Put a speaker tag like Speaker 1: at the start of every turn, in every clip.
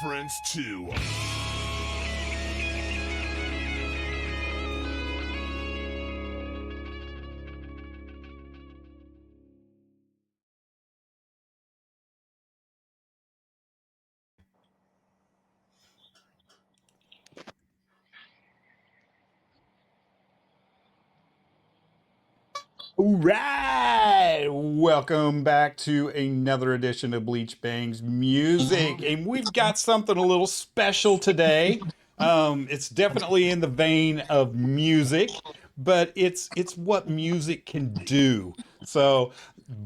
Speaker 1: Friends too.
Speaker 2: All right, welcome back to another edition of Bleach Bang's Music, and we've got something a little special today. It's definitely in the vein of music, but it's what music can do. So,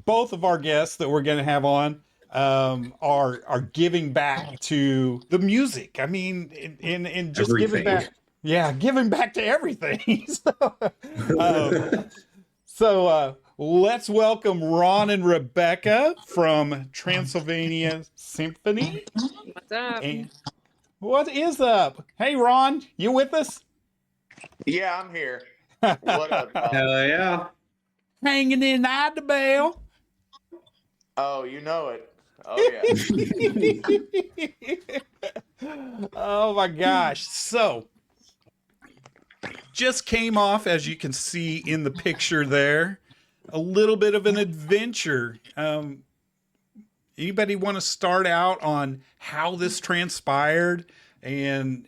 Speaker 2: both of our guests that we're going to have on are giving back to the music. I mean, and just giving back. Yeah, giving back to everything. So let's welcome Ron and Rebecca from Transylvania Symphony.
Speaker 3: What's up?
Speaker 2: And what is up? Hey, Ron, you with us?
Speaker 4: Yeah, I'm here. What up, dog?
Speaker 5: Hell yeah.
Speaker 2: Hanging in the bell.
Speaker 4: Oh, you know it. Oh,
Speaker 2: yeah. Oh, my gosh. So, just came off, as you can see in the picture there, a little bit of an adventure. Anybody want to start out on how this transpired and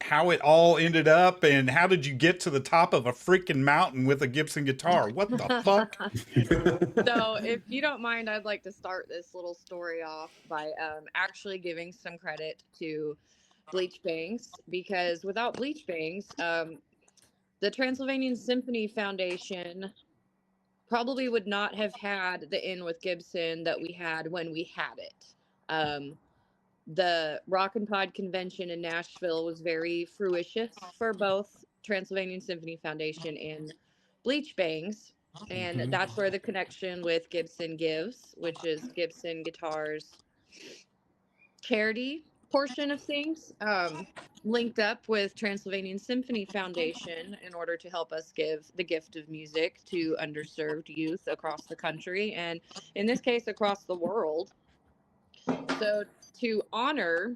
Speaker 2: how it all ended up, and how did you get to the top of a freaking mountain with a Gibson guitar? What the fuck?
Speaker 3: So, if you don't mind, I'd like to start this little story off by actually giving some credit to Bleach Bangs, because without Bleach Bangs, the Transylvanian Symphony Foundation probably would not have had the In with Gibson that we had when we had it. The Rock and Pod convention in Nashville was very fruitious for both Transylvanian Symphony Foundation and Bleach Bangs, and that's where the connection with Gibson Gives, which is Gibson Guitars charity portion of things, linked up with Transylvanian Symphony Foundation in order to help us give the gift of music to underserved youth across the country, and in this case across the world. So to honor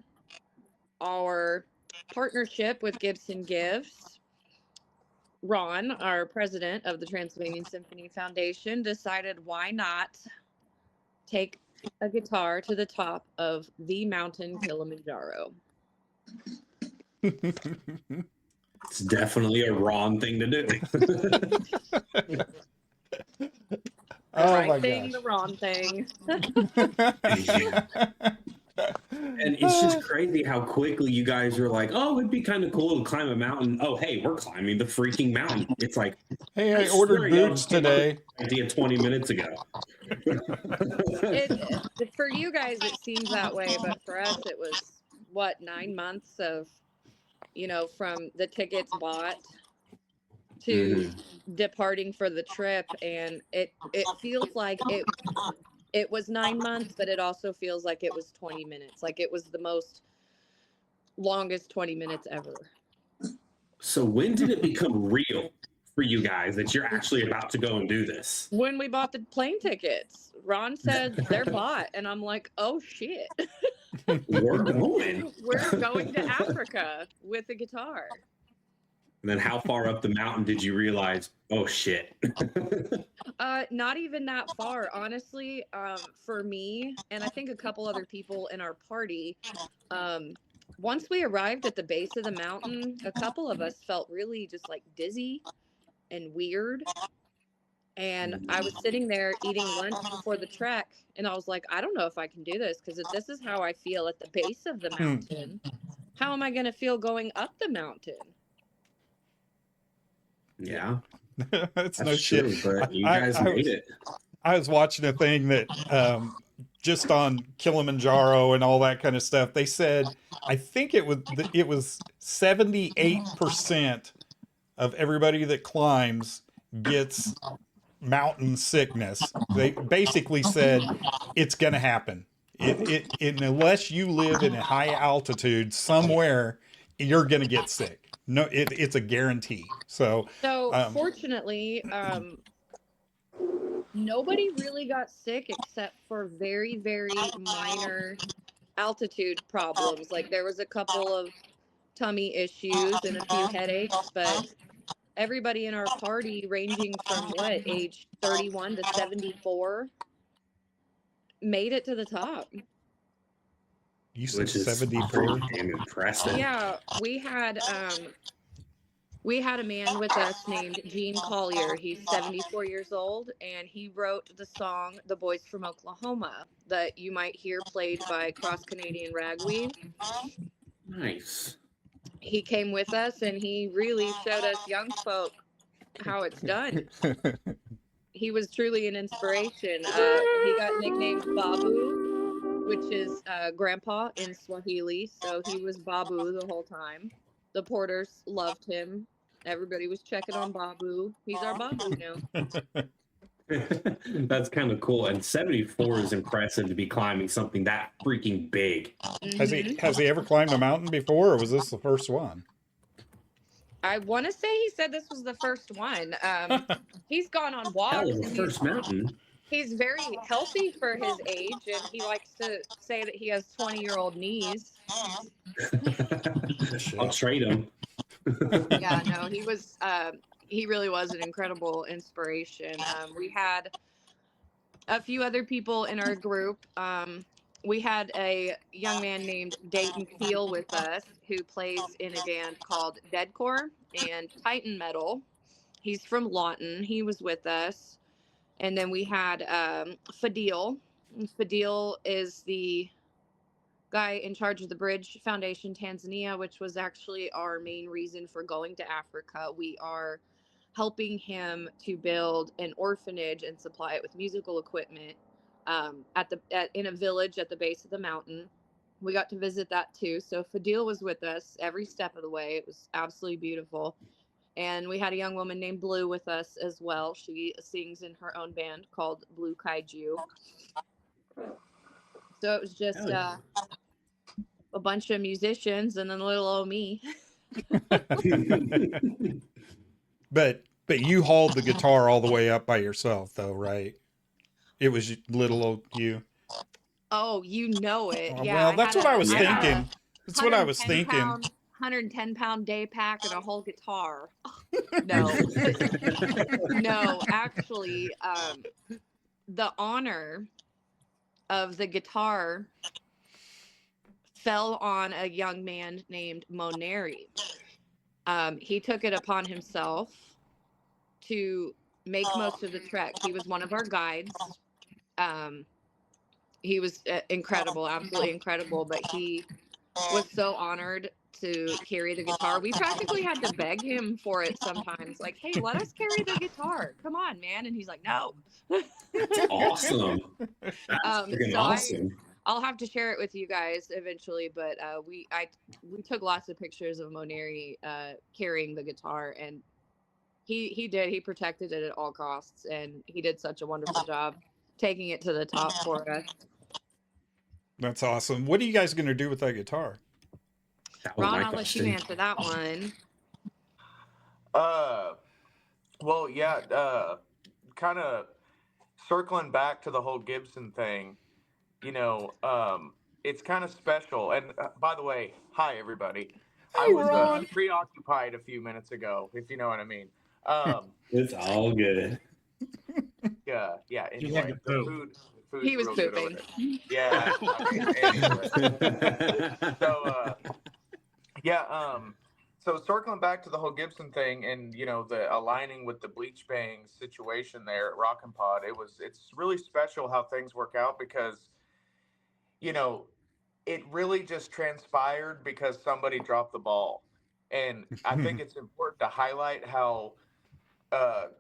Speaker 3: our partnership with Gibson Gives, Ron, our president of the Transylvanian Symphony Foundation, decided why not take a guitar to the top of the mountain Kilimanjaro.
Speaker 5: It's definitely a Ron thing to do.
Speaker 3: Right thing, the Ron thing.
Speaker 5: And it's just crazy how quickly you guys are like, oh, it'd be kind of cool to climb a mountain. Oh, hey, we're climbing the freaking mountain. It's like,
Speaker 2: hey, I ordered boots today.
Speaker 5: Idea 20 minutes ago.
Speaker 3: For you guys, it seems that way, but for us, it was, 9 months of, from the tickets bought to departing for the trip, and it feels like it was 9 months, but it also feels like it was 20 minutes. Like it was the longest 20 minutes ever.
Speaker 5: So when did it become real for you guys that you're actually about to go and do this?
Speaker 3: When we bought the plane tickets. Ron said they're bought, and I'm like, oh shit.
Speaker 5: We're going.
Speaker 3: We're going to Africa with a guitar.
Speaker 5: And then how far up the mountain did you realize, oh shit?
Speaker 3: Not even that far, honestly. For me, and I think a couple other people in our party, um, once we arrived at the base of the mountain, a couple of us felt really just like dizzy and weird. And I was sitting there eating lunch before the trek, and I was like, I don't know if I can do this, because if this is how I feel at the base of the mountain, how am I going to feel going up the mountain?
Speaker 5: Yeah.
Speaker 2: That's no
Speaker 5: That's
Speaker 2: shit.
Speaker 5: true, but you guys made it.
Speaker 2: I was watching a thing that just on Kilimanjaro and all that kind of stuff. They said I think it was 78% of everybody that climbs gets mountain sickness. They basically said it's going to happen. Unless you live in a high altitude somewhere, you're going to get sick. No, it's a guarantee. So
Speaker 3: fortunately, nobody really got sick except for very, very minor altitude problems. Like there was a couple of tummy issues and a few headaches, but everybody in our party, ranging from what age 31 to 74, made it to the top.
Speaker 2: You said
Speaker 5: Which is
Speaker 2: 74?
Speaker 5: pretty damn impressive.
Speaker 3: Yeah, we had a man with us named Gene Collier. He's 74 years old, and he wrote the song "The Boys from Oklahoma" that you might hear played by Cross Canadian Ragweed.
Speaker 5: Nice.
Speaker 3: He came with us, and he really showed us young folk how it's done. He was truly an inspiration. He got nicknamed Babu, which is grandpa in Swahili. So he was Babu the whole time. The porters loved him. Everybody was checking on Babu. He's our Babu now.
Speaker 5: That's kind of cool. And 74 is impressive to be climbing something that freaking big.
Speaker 3: Mm-hmm.
Speaker 2: Has he ever climbed a mountain before, or was this the first one?
Speaker 3: I want to say he said this was the first one. He's gone on walks.
Speaker 5: Hell, the first mountain.
Speaker 3: He's very healthy for his age, and he likes to say that he has 20-year-old knees.
Speaker 5: I'll trade him.
Speaker 3: Yeah, no, he really was an incredible inspiration. We had a few other people in our group. We had a young man named Dayton Peel with us who plays in a band called Deadcore and Titan Metal. He's from Lawton. He was with us. And then we had Fadil. Fadil is the guy in charge of the Bridge Foundation Tanzania, which was actually our main reason for going to Africa. We are helping him to build an orphanage and supply it with musical equipment in a village at the base of the mountain. We got to visit that too. So Fadil was with us every step of the way. It was absolutely beautiful. And we had a young woman named Blue with us as well. She sings in her own band called Blue Kaiju. So it was just a bunch of musicians and then little old me.
Speaker 2: But you hauled the guitar all the way up by yourself, though, right? It was little old you.
Speaker 3: Oh, you know it.
Speaker 2: Oh,
Speaker 3: Yeah.
Speaker 2: well, that's what I was thinking. That's what I was
Speaker 3: 110
Speaker 2: thinking.
Speaker 3: 110-pound day pack and a whole guitar. No. No, actually, the honor of the guitar fell on a young man named Moneri. He took it upon himself to make most of the trek. He was one of our guides. He was incredible, absolutely incredible, but he was so honored to carry the guitar. We practically had to beg him for it sometimes. Like, hey, let us carry the guitar. Come on, man. And he's like, no.
Speaker 5: That's awesome. That's freaking awesome.
Speaker 3: I'll have to share it with you guys eventually, but we took lots of pictures of Moneri carrying the guitar, and he protected it at all costs, and he did such a wonderful job taking it to the top for us.
Speaker 2: That's awesome. What are you guys going to do with that guitar?
Speaker 3: Ron, I'll let you answer that one.
Speaker 4: Well, yeah, kind of circling back to the whole Gibson thing, it's kind of special. And by the way, hi, everybody. I
Speaker 2: Hey,
Speaker 4: was
Speaker 2: Ron.
Speaker 4: preoccupied a few minutes ago, if you know what I mean.
Speaker 5: It's all good.
Speaker 4: Yeah.
Speaker 6: He had
Speaker 4: Anyway,
Speaker 6: to
Speaker 4: the
Speaker 6: poop.
Speaker 4: food's
Speaker 3: He was
Speaker 4: real good over
Speaker 3: pooping.
Speaker 4: there. Yeah. I mean, anyway. So yeah. So circling back to the whole Gibson thing, and the aligning with the Bleach Bang situation there at Rockin' Pod, it's really special how things work out because you know it really just transpired because somebody dropped the ball. And I think it's important to highlight how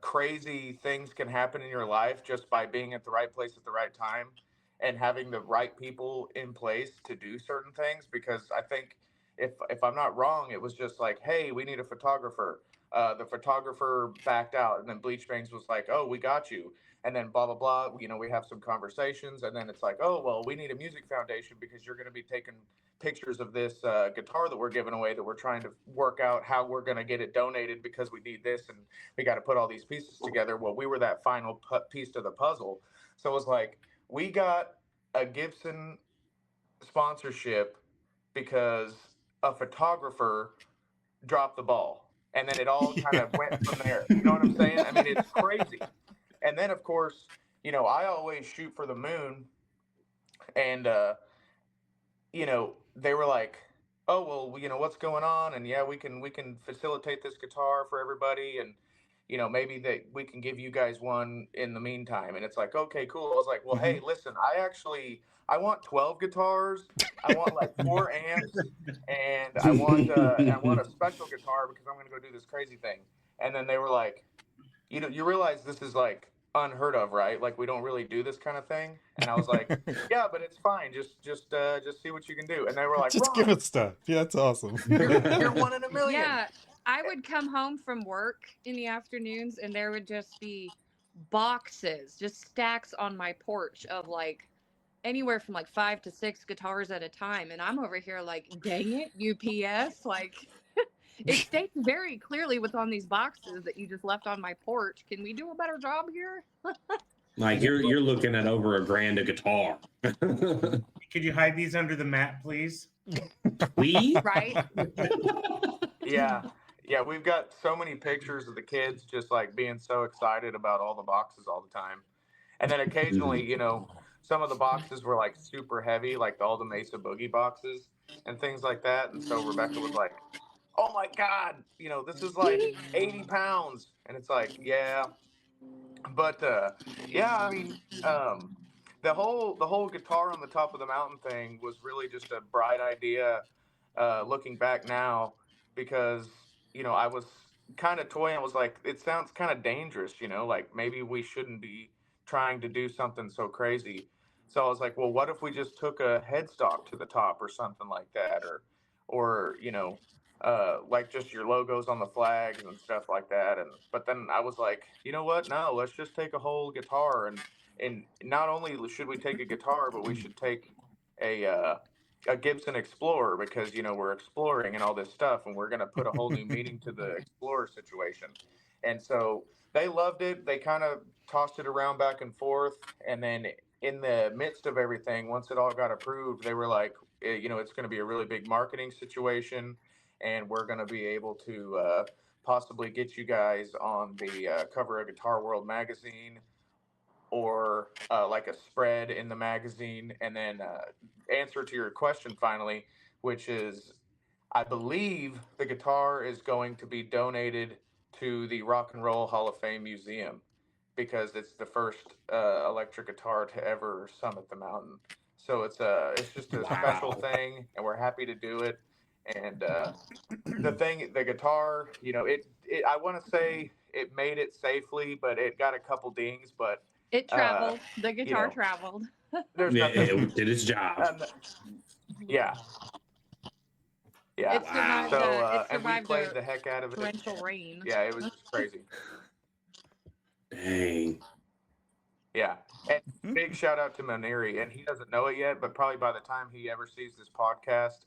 Speaker 4: crazy things can happen in your life just by being at the right place at the right time and having the right people in place to do certain things. Because I think if I'm not wrong, it was just like, hey, we need a photographer. The photographer backed out, and then Bleach Bangs was like, oh, we got you. And then blah blah blah. We have some conversations, and then it's like, oh well, we need a music foundation because you're going to be taking pictures of this guitar that we're giving away that we're trying to work out how we're going to get it donated because we need this and we got to put all these pieces together. Well, we were that final piece to the puzzle. So it was like, we got a Gibson sponsorship because a photographer dropped the ball. And then it all kind of went from there. You know what I'm saying? I mean, it's crazy. And then, of course, I always shoot for the moon. And, they were like, "Oh well, what's going on?" And yeah, we can facilitate this guitar for everybody, and maybe that we can give you guys one in the meantime. And it's like, okay, cool. I was like, well, hey, listen, I want 12 guitars. I want like 4 amps, and I want a special guitar because I'm gonna go do this crazy thing. And then they were like, you realize this is like unheard of, right? Like we don't really do this kind of thing. And I was like, yeah, but it's fine. Just see what you can do. And they were like,
Speaker 2: Just give
Speaker 4: Ron,
Speaker 2: it stuff. Yeah, that's awesome.
Speaker 4: you're one in a million.
Speaker 3: Yeah, I would come home from work in the afternoons and there would just be boxes, just stacks on my porch of like anywhere from like 5 to 6 guitars at a time. And I'm over here like, dang it, UPS. Like, it states very clearly what's on these boxes that you just left on my porch. Can we do a better job here?
Speaker 5: Like you're looking at over $1,000 a guitar.
Speaker 6: Could you hide these under the mat, please?
Speaker 5: We
Speaker 3: Right?
Speaker 4: Yeah, we've got so many pictures of the kids just like being so excited about all the boxes all the time. And then occasionally, some of the boxes were like super heavy, like all the Mesa Boogie boxes and things like that. And so Rebecca was like, oh my God, this is like 80 pounds. And it's like, yeah. But yeah, I mean, the whole guitar on the top of the mountain thing was really just a bright idea looking back now, because I was kind of toying. I was like, it sounds kind of dangerous, like maybe we shouldn't be trying to do something so crazy. So I was like, well, what if we just took a headstock to the top or something like that, or like just your logos on the flags and stuff like that. And but then I was like, you know what? No, let's just take a whole guitar, and not only should we take a guitar, but we should take a Gibson Explorer, because we're exploring and all this stuff, and we're going to put a whole new meaning to the Explorer situation. And so they loved it. They kind of tossed it around back and forth, and then in the midst of everything, once it all got approved, they were like, it's going to be a really big marketing situation, and we're going to be able to possibly get you guys on the cover of Guitar World magazine, or like a spread in the magazine. And then answer to your question finally, which is, I believe the guitar is going to be donated to the Rock and Roll Hall of Fame Museum, because it's the first electric guitar to ever summit the mountain. So it's just a special thing, and we're happy to do it. And the guitar, I want to say it made it safely, but it got a couple dings. But
Speaker 3: It traveled. The
Speaker 4: you
Speaker 3: guitar
Speaker 4: know,
Speaker 3: traveled.
Speaker 4: there's
Speaker 5: Yeah,
Speaker 4: nothing.
Speaker 5: it did its job.
Speaker 4: Yeah, yeah.
Speaker 3: It survived.
Speaker 4: So
Speaker 3: It
Speaker 4: and we
Speaker 3: survived
Speaker 4: played
Speaker 3: a
Speaker 4: the heck out of it.
Speaker 3: torrential rain.
Speaker 4: Yeah, it was just crazy.
Speaker 5: Dang.
Speaker 4: Yeah. And big shout out to Maneri, and he doesn't know it yet, but probably by the time he ever sees this podcast,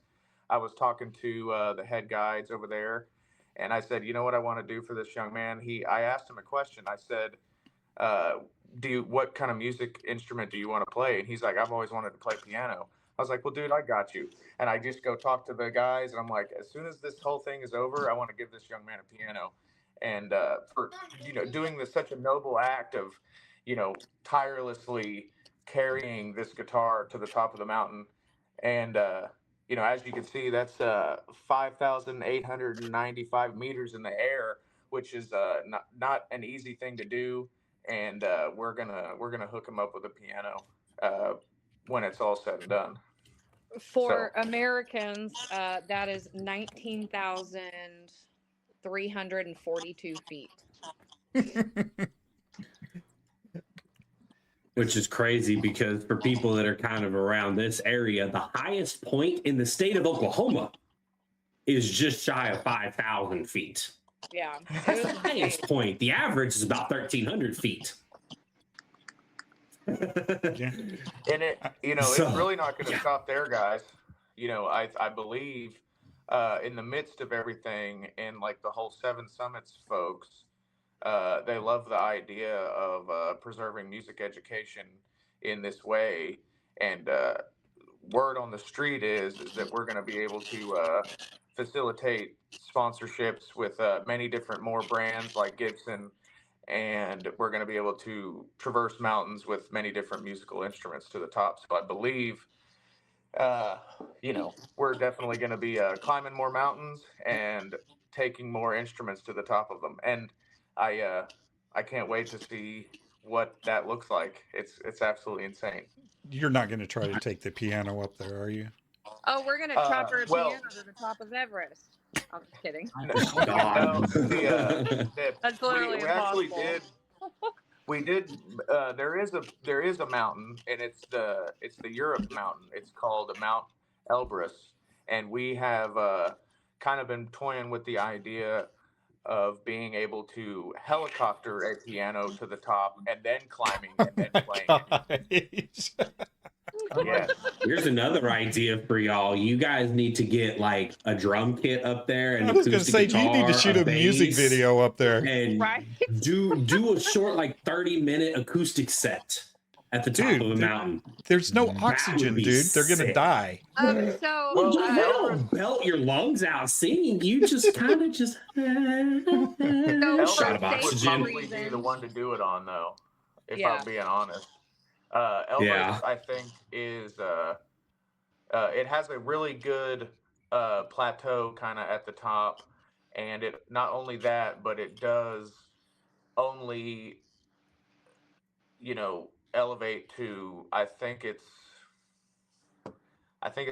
Speaker 4: I was talking to the head guides over there, and I said, you know what I want to do for this young man? I asked him a question. I said, what kind of music instrument do you want to play? And he's like, I've always wanted to play piano. I was like, well, dude, I got you. And I just go talk to the guys, and I'm like, as soon as this whole thing is over, I want to give this young man a piano. And for doing this such a noble act of, tirelessly carrying this guitar to the top of the mountain, and as you can see, that's 5,895 meters in the air, which is not an easy thing to do. And we're gonna hook him up with a piano when it's all said and done.
Speaker 3: For Americans, that is 19,342 feet.
Speaker 5: Which is crazy because for people that are kind of around this area, the highest point in the state of Oklahoma is just shy of 5,000 feet.
Speaker 3: Yeah.
Speaker 5: That's the highest point. The average is about 1,300 feet.
Speaker 4: And it's really not going to stop there, guys. I believe in the midst of everything, and like the whole Seven Summits folks, they love the idea of preserving music education in this way. And word on the street is that we're going to be able to facilitate sponsorships with many different more brands like Gibson. And we're going to be able to traverse mountains with many different musical instruments to the top. So I believe, we're definitely going to be climbing more mountains and taking more instruments to the top of them. And I can't wait to see what that looks like. It's absolutely insane.
Speaker 2: You're not going to try to take the piano up there, are you?
Speaker 3: Oh, we're gonna chopper a piano to the top of Everest. I'm just kidding.
Speaker 4: That's literally impossible. There is a mountain, and it's the Europe mountain. It's called Mount Elbrus, and we have kind of been toying with the idea of being able to helicopter a piano to the top and then climbing and then playing.
Speaker 5: Yeah. Here's another idea for y'all. You guys need to get like a drum kit up there, and
Speaker 2: I was going to say, you need to shoot a music video up there
Speaker 5: and do a short, like 30-minute acoustic set at the top of the mountain.
Speaker 2: There's no oxygen, dude. They're going to die.
Speaker 5: You don't belt your lungs out singing. You just kind of just shot of oxygen.
Speaker 4: Would probably be the one to do it on, though, if I'm being honest. Elbrus, I think, is it has a really good plateau kind of at the top, and it not only that, but it does only elevate to I think it's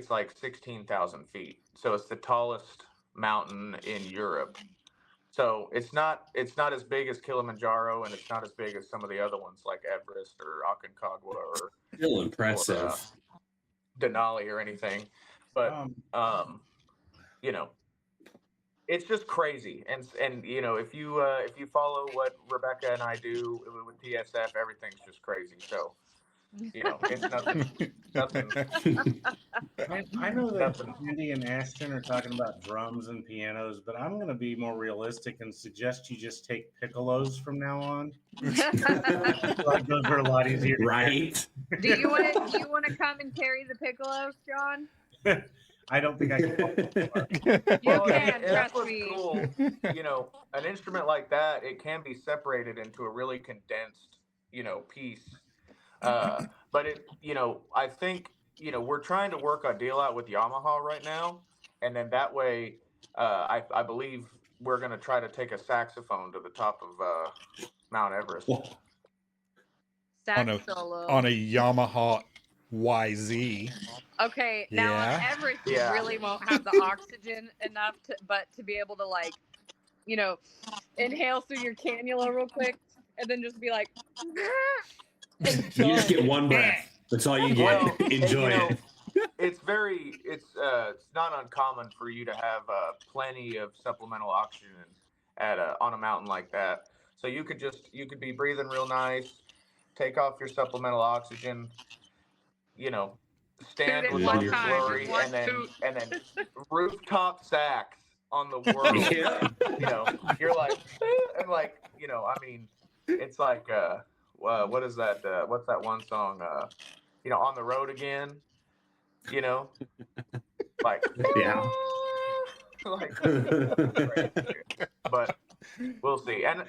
Speaker 4: like 16,000 feet. So it's the tallest mountain in Europe. So it's not as big as Kilimanjaro, and it's not as big as some of the other ones like Everest or Aconcagua or
Speaker 5: still impressive,
Speaker 4: or, Denali or anything. But it's just crazy. And if you follow what Rebecca and I do with TSF, everything's just crazy. So it's nothing.
Speaker 6: I know that Andy and Ashton are talking about drums and pianos, but I'm going to be more realistic and suggest you just take piccolos from now on. Like those are a lot easier,
Speaker 5: right?
Speaker 3: Do you want to come and carry the piccolos, John?
Speaker 6: I don't think I can.
Speaker 3: You can, trust me.
Speaker 4: Cool. An instrument like that, it can be separated into a really condensed, piece. But I think, we're trying to work a deal out with Yamaha right now. And then that way, I believe we're going to try to take a saxophone to the top of Mount Everest.
Speaker 3: Sax solo.
Speaker 2: On a Yamaha YZ.
Speaker 3: Okay, now on Everest, you really won't have the oxygen enough to be able to inhale through your cannula real quick and then just be like.
Speaker 5: You just get one breath. That's all you get. Enjoy it.
Speaker 4: It's not uncommon for you to have plenty of supplemental oxygen on a mountain like that. So you could be breathing real nice, take off your supplemental oxygen, stand with all your glory, and then rooftop sax on the world. You're like, and it's like. What is that? What's that one song? On the road again. you know, like
Speaker 5: Yeah.
Speaker 4: like, but we'll see. And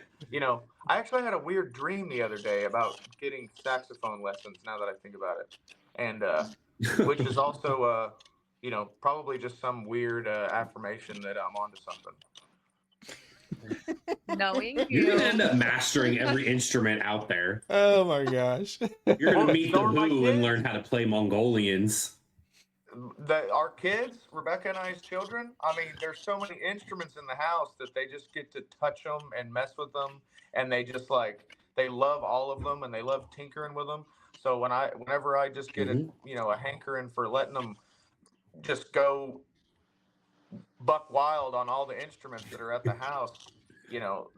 Speaker 4: I actually had a weird dream the other day about getting saxophone lessons. Now that I think about it, and which is also probably just some weird affirmation that I'm onto something.
Speaker 3: Knowing
Speaker 5: You're
Speaker 3: you.
Speaker 5: gonna end up mastering every instrument out there.
Speaker 2: Oh my gosh.
Speaker 5: You're gonna
Speaker 4: Well,
Speaker 5: meet the
Speaker 4: so are my
Speaker 5: Who and
Speaker 4: kids.
Speaker 5: learn how to play Mongolians.
Speaker 4: Our kids, Rebecca and I's children, I mean, there's so many instruments in the house that they just get to touch them and mess with them, and they just they love all of them and they love tinkering with them. So whenever I just get a hankering for letting them just go buck wild on all the instruments that are at the house,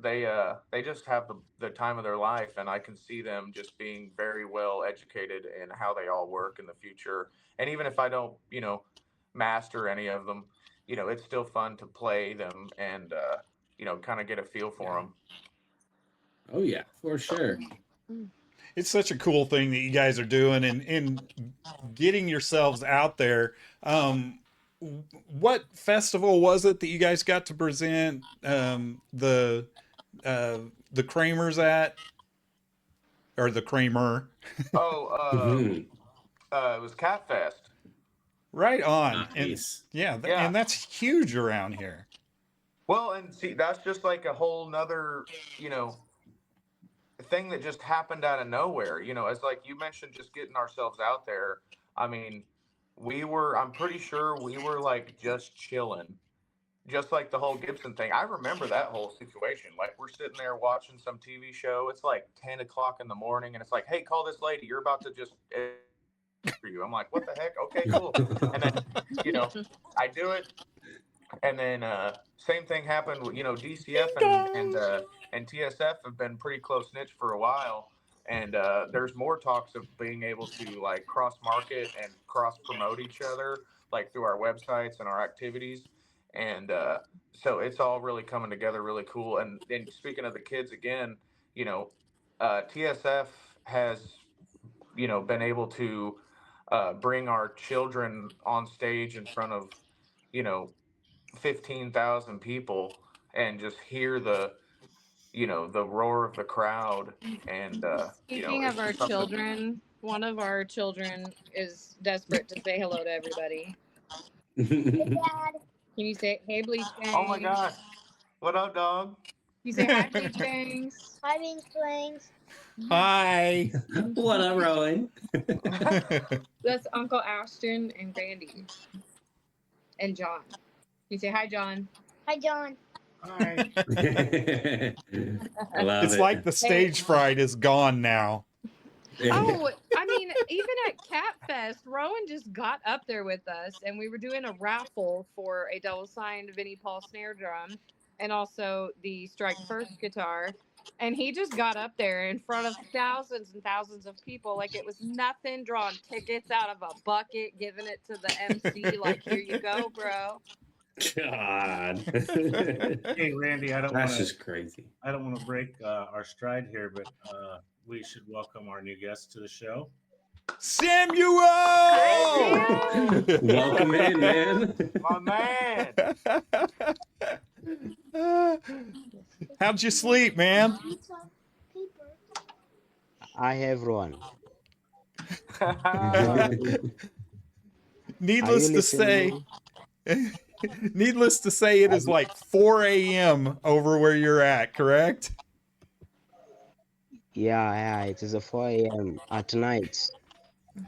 Speaker 4: they just have the time of their life, and I can see them just being very well educated in how they all work in the future. And even if I don't master any of them, it's still fun to play them and kind of get a feel for them.
Speaker 5: Oh yeah, for sure.
Speaker 2: It's such a cool thing that you guys are doing and getting yourselves out there. What festival was it that you guys got to present the Kramers at, or the Kramer?
Speaker 4: Oh,
Speaker 5: Mhm.
Speaker 4: it was Cat Fest.
Speaker 2: Right on.
Speaker 5: Nice.
Speaker 2: And yeah,
Speaker 4: Yeah.
Speaker 2: and that's huge around here.
Speaker 4: Well, and see, that's just like a whole nother, thing that just happened out of nowhere. As like you mentioned, just getting ourselves out there. I mean, I'm pretty sure we were like just chilling, just like the whole Gibson thing. I remember that whole situation. Like we're sitting there watching some TV show. It's like 10 o'clock in the morning, and it's like, hey, call this lady. You're about to just for you. I'm like, what the heck? Okay, cool. And then, I do it. And then same thing happened with DCF and TSF have been pretty close knit for a while, and there's more talks of being able to like cross market and cross promote each other like through our websites and our activities, and so it's all really coming together really cool. And speaking of the kids again, TSF has been able to bring our children on stage in front of 15,000 people and just hear the roar of the crowd. And
Speaker 3: Speaking
Speaker 4: it's
Speaker 3: of our
Speaker 4: just something.
Speaker 3: children, one of our children is desperate to say hello to everybody. Can you say, hey, Bleach Bangs?
Speaker 4: Oh my gosh, what up, dog?
Speaker 3: You say, hi, Bleach Bangs.
Speaker 7: Hi, Beans Flings.
Speaker 2: Hi.
Speaker 5: What up, Rowan?
Speaker 3: That's Uncle Ashton and Randy and John. You say, hi, John.
Speaker 7: Hi, John.
Speaker 4: Hi.
Speaker 5: I love
Speaker 2: It's
Speaker 5: it.
Speaker 2: like the stage fright is gone now.
Speaker 3: Oh, I mean, even at Cat Fest, Rowan just got up there with us, and we were doing a raffle for a double-signed Vinnie Paul snare drum and also the Strike First guitar. And he just got up there in front of thousands and thousands of people like it was nothing, drawing tickets out of a bucket, giving it to the MC like, here you go, bro.
Speaker 5: God.
Speaker 6: Hey, Randy,
Speaker 5: That's just crazy.
Speaker 6: I don't want to break our stride here, but we should welcome our new guest to the show.
Speaker 2: Samuel!
Speaker 5: Welcome in, man.
Speaker 4: My man.
Speaker 2: How'd you sleep, man?
Speaker 8: Hi everyone.
Speaker 2: Needless to say, it is like 4 a.m. over where you're at, correct?
Speaker 8: Yeah, it is a 4 a.m. at night.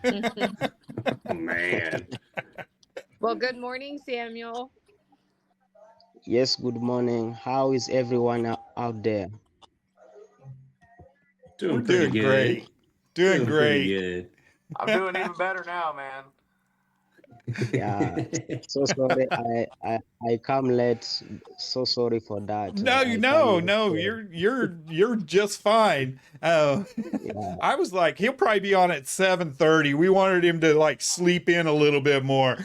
Speaker 5: Oh, man.
Speaker 3: Well, good morning, Samuel.
Speaker 8: Yes, good morning. How is everyone out there?
Speaker 5: Doing
Speaker 2: We're
Speaker 5: pretty
Speaker 2: doing
Speaker 5: good.
Speaker 2: great. Doing
Speaker 5: pretty
Speaker 2: great.
Speaker 5: good.
Speaker 4: I'm doing even better now, man.
Speaker 8: Yeah, so sorry. I come late. So sorry for that.
Speaker 2: No,
Speaker 8: I
Speaker 2: no,
Speaker 8: come
Speaker 2: no.
Speaker 8: late,
Speaker 2: You're just fine.
Speaker 8: yeah.
Speaker 2: I was like, he'll probably be on at 7:30. We wanted him to like sleep in a little bit more.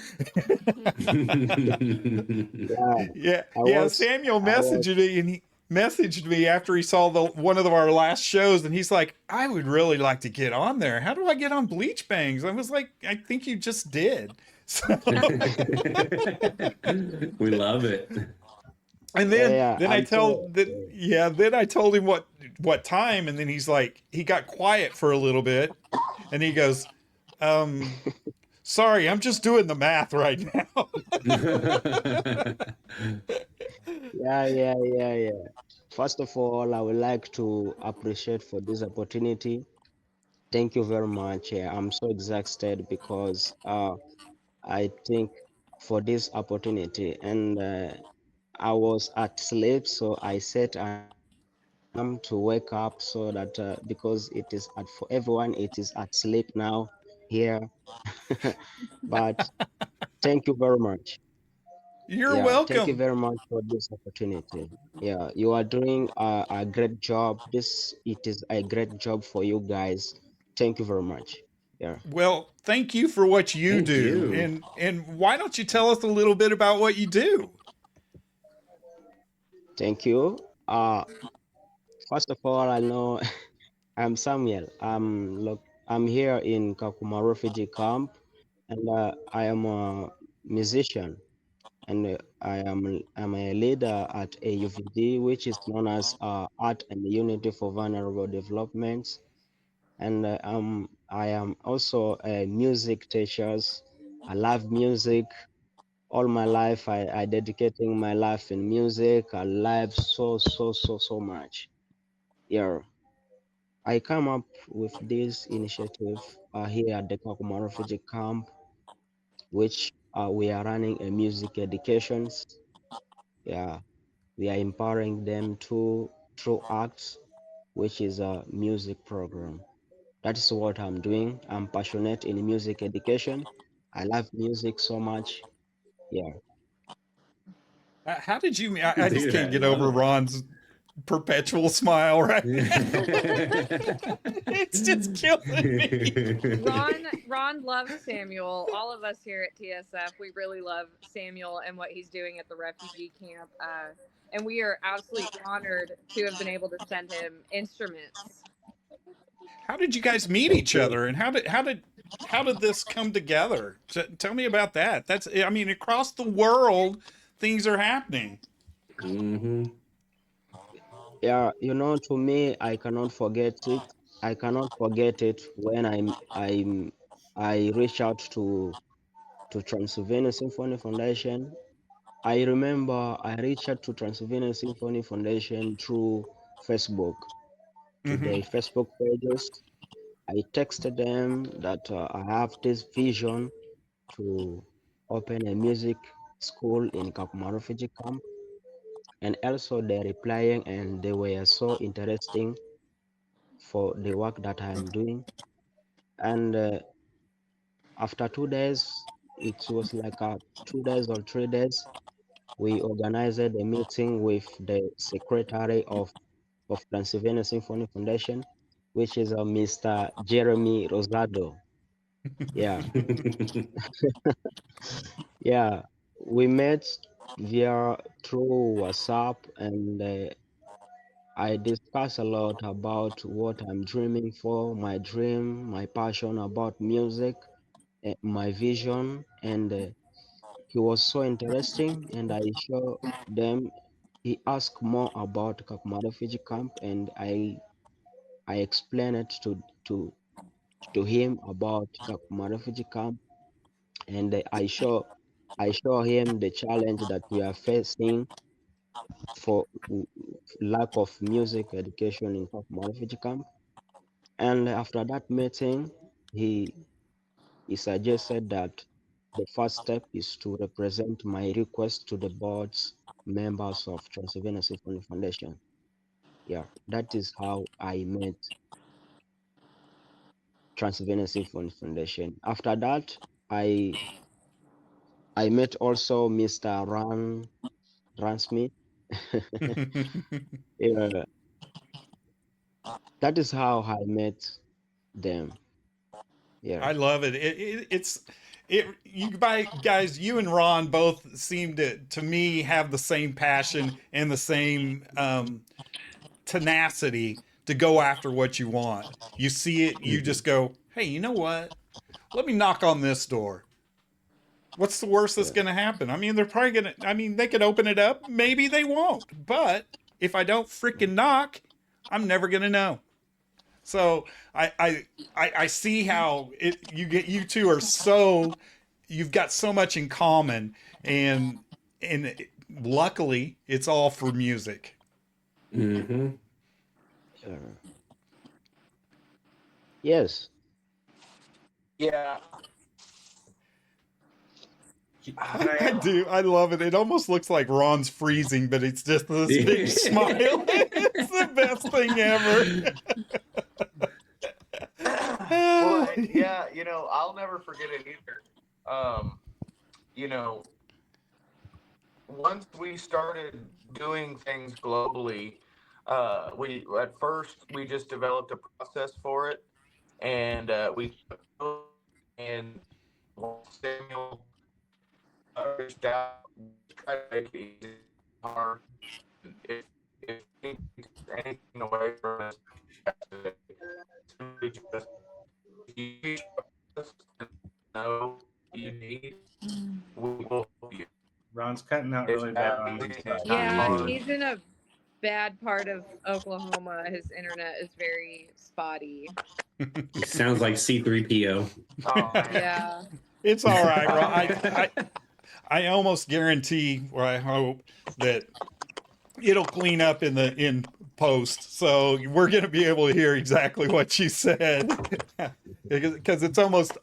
Speaker 8: Yeah,
Speaker 2: Yeah. Samuel messaged me, and he messaged me after he saw one of our last shows, and he's like, I would really like to get on there. How do I get on Bleach Bangs? I was like, I think you just did. So,
Speaker 5: We love it.
Speaker 2: and
Speaker 8: Yeah,
Speaker 2: then I
Speaker 8: I'm
Speaker 2: tell
Speaker 8: so
Speaker 2: that yeah, then I told him what time, and then he's like, he got quiet for a little bit, and he goes, sorry, I'm just doing the math right now.
Speaker 8: yeah. First of all, I would like to appreciate for this opportunity. Thank you very much. I'm so exhausted because I think for this opportunity, and I was at sleep, so I set an alarm to wake up so that because it is at for everyone, it is at sleep now here. But thank you very much.
Speaker 2: You're
Speaker 8: Yeah, thank you
Speaker 2: welcome.
Speaker 8: very much for this opportunity. Yeah, you are doing a great job. This it is a great job for you guys. Thank you very much. Yeah,
Speaker 2: Well, thank you for what you
Speaker 5: Thank
Speaker 2: do.
Speaker 5: you.
Speaker 2: And why don't you tell us a little bit about what you do?
Speaker 8: thank you. Uh, First of all, I know I'm Samuel. I'm here in Kakuma refugee camp, and I am a musician, and I'm a leader at a UVD, which is known as Art and Unity for Vulnerable Developments. And I am also a music teacher. I love music. All my life, I dedicating my life in music. I love so much. Yeah, I come up with this initiative here at the Kakuma refugee camp, which we are running a music educations. Yeah, we are empowering them to through arts, which is a music program. That is what I'm doing. I'm passionate in music education. I love music so much. Yeah.
Speaker 2: How did you? I just
Speaker 5: Dude,
Speaker 2: can't
Speaker 5: I
Speaker 2: get over
Speaker 5: love
Speaker 2: Ron's perpetual smile right now.
Speaker 5: it.
Speaker 2: It's just killing me.
Speaker 3: Ron loves Samuel. All of us here at TSF, we really love Samuel and what he's doing at the refugee camp. And we are absolutely honored to have been able to send him instruments.
Speaker 2: How did you guys meet
Speaker 8: Thank
Speaker 2: each
Speaker 8: you.
Speaker 2: other, and how did this come together? Tell me about that. That's I mean, across the world, things are happening.
Speaker 5: Hmm.
Speaker 8: Yeah, to me, I cannot forget it. I cannot forget it when I reach out to Transylvania Symphony Foundation. I remember I reached out to Transylvania Symphony Foundation through Facebook, to
Speaker 2: Hmm.
Speaker 8: their Facebook pages. I texted them that I have this vision to open a music school in Kakuma refugee camp, and also they're replying and they were so interesting for the work that I am doing. And after 2 days, it was like 2 days or 3 days, we organized a meeting with the secretary of Transylvania Symphony Foundation, which is Mr. Jeremy Rosado. Yeah, yeah. We met via through WhatsApp, and I discuss a lot about what I'm dreaming for, my dream, my passion about music, my vision, and he was so interesting. And I show them. He asked more about Kakuma refugee camp, and I explained it to him about Kakuma refugee camp, and I show him the challenge that we are facing for lack of music education in Kakuma refugee camp. And after that meeting, he he suggested that the first step is to represent my request to the board's members of Transylvania Symphony Foundation. Yeah, that is how I met Transylvania Symphony Foundation. After that, I I met also Mr. Ran Smith. Yeah, that is how I met them. Yeah.
Speaker 2: I love it. It. You guys, you and Ron both seem to me have the same passion and the same tenacity to go after what you want. You see it, you just go, hey, you know what? Let me knock on this door. What's the worst that's going to happen? I mean, they're probably going to, I mean, they could open it up. Maybe they won't. But if I don't freaking knock, I'm never going to know. So I see how you two are so, you've got so much in common, and luckily it's all for music.
Speaker 5: Mm-hmm.
Speaker 8: Sure. Yes.
Speaker 4: Yeah.
Speaker 2: I do. I love it. It almost looks like Ron's freezing, but it's just this big smile. It's the best thing ever.
Speaker 4: Well, yeah, I'll never forget it either. Once we started doing things globally, we at first we just developed a process for it, and we and Samuel reached out, tried to make it easy, hard. If he takes anything away from us, simply just you reach us and know you need, we will help you.
Speaker 6: Ron's cutting out really bad on my side.
Speaker 3: Yeah, he's in a bad part of Oklahoma. His internet is very spotty.
Speaker 5: It sounds like C3PO.
Speaker 4: Oh,
Speaker 3: Yeah.
Speaker 2: It's all right, Ron. I almost guarantee, or I hope, that it'll clean up in post, so we're going to be able to hear exactly what you said, because it's almost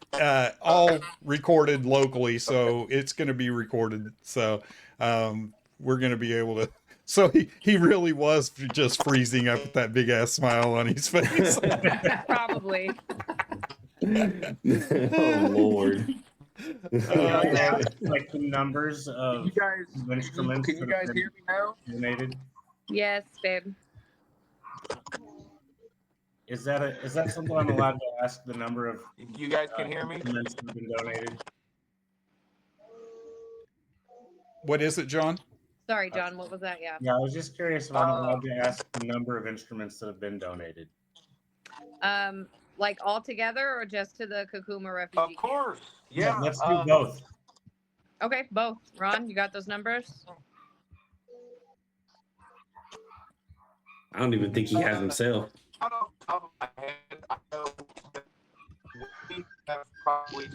Speaker 2: all recorded locally, so it's going to be recorded. So we're going to be able to. So he really was just freezing up with that big ass smile on his face.
Speaker 3: Probably.
Speaker 5: Oh Lord.
Speaker 6: Like the numbers of
Speaker 4: you guys,
Speaker 6: instruments.
Speaker 4: can you guys hear me now?
Speaker 6: Donated.
Speaker 3: Yes, babe.
Speaker 6: Is that something I'm allowed to ask? The number of
Speaker 4: You guys can hear me?
Speaker 6: instruments that have been donated.
Speaker 2: What is it, John?
Speaker 3: Sorry, John. What was that? Yeah.
Speaker 6: Yeah, I was just curious if I'm allowed to ask the number of instruments that have been donated.
Speaker 3: Like all together or just to the Kakuma refugee
Speaker 4: Of
Speaker 3: camp?
Speaker 4: course. Yeah.
Speaker 6: Let's do both.
Speaker 3: Okay, both. Ron, you got those numbers?
Speaker 5: I don't even think he has himself.
Speaker 4: Out off the top of my head, I know that we have probably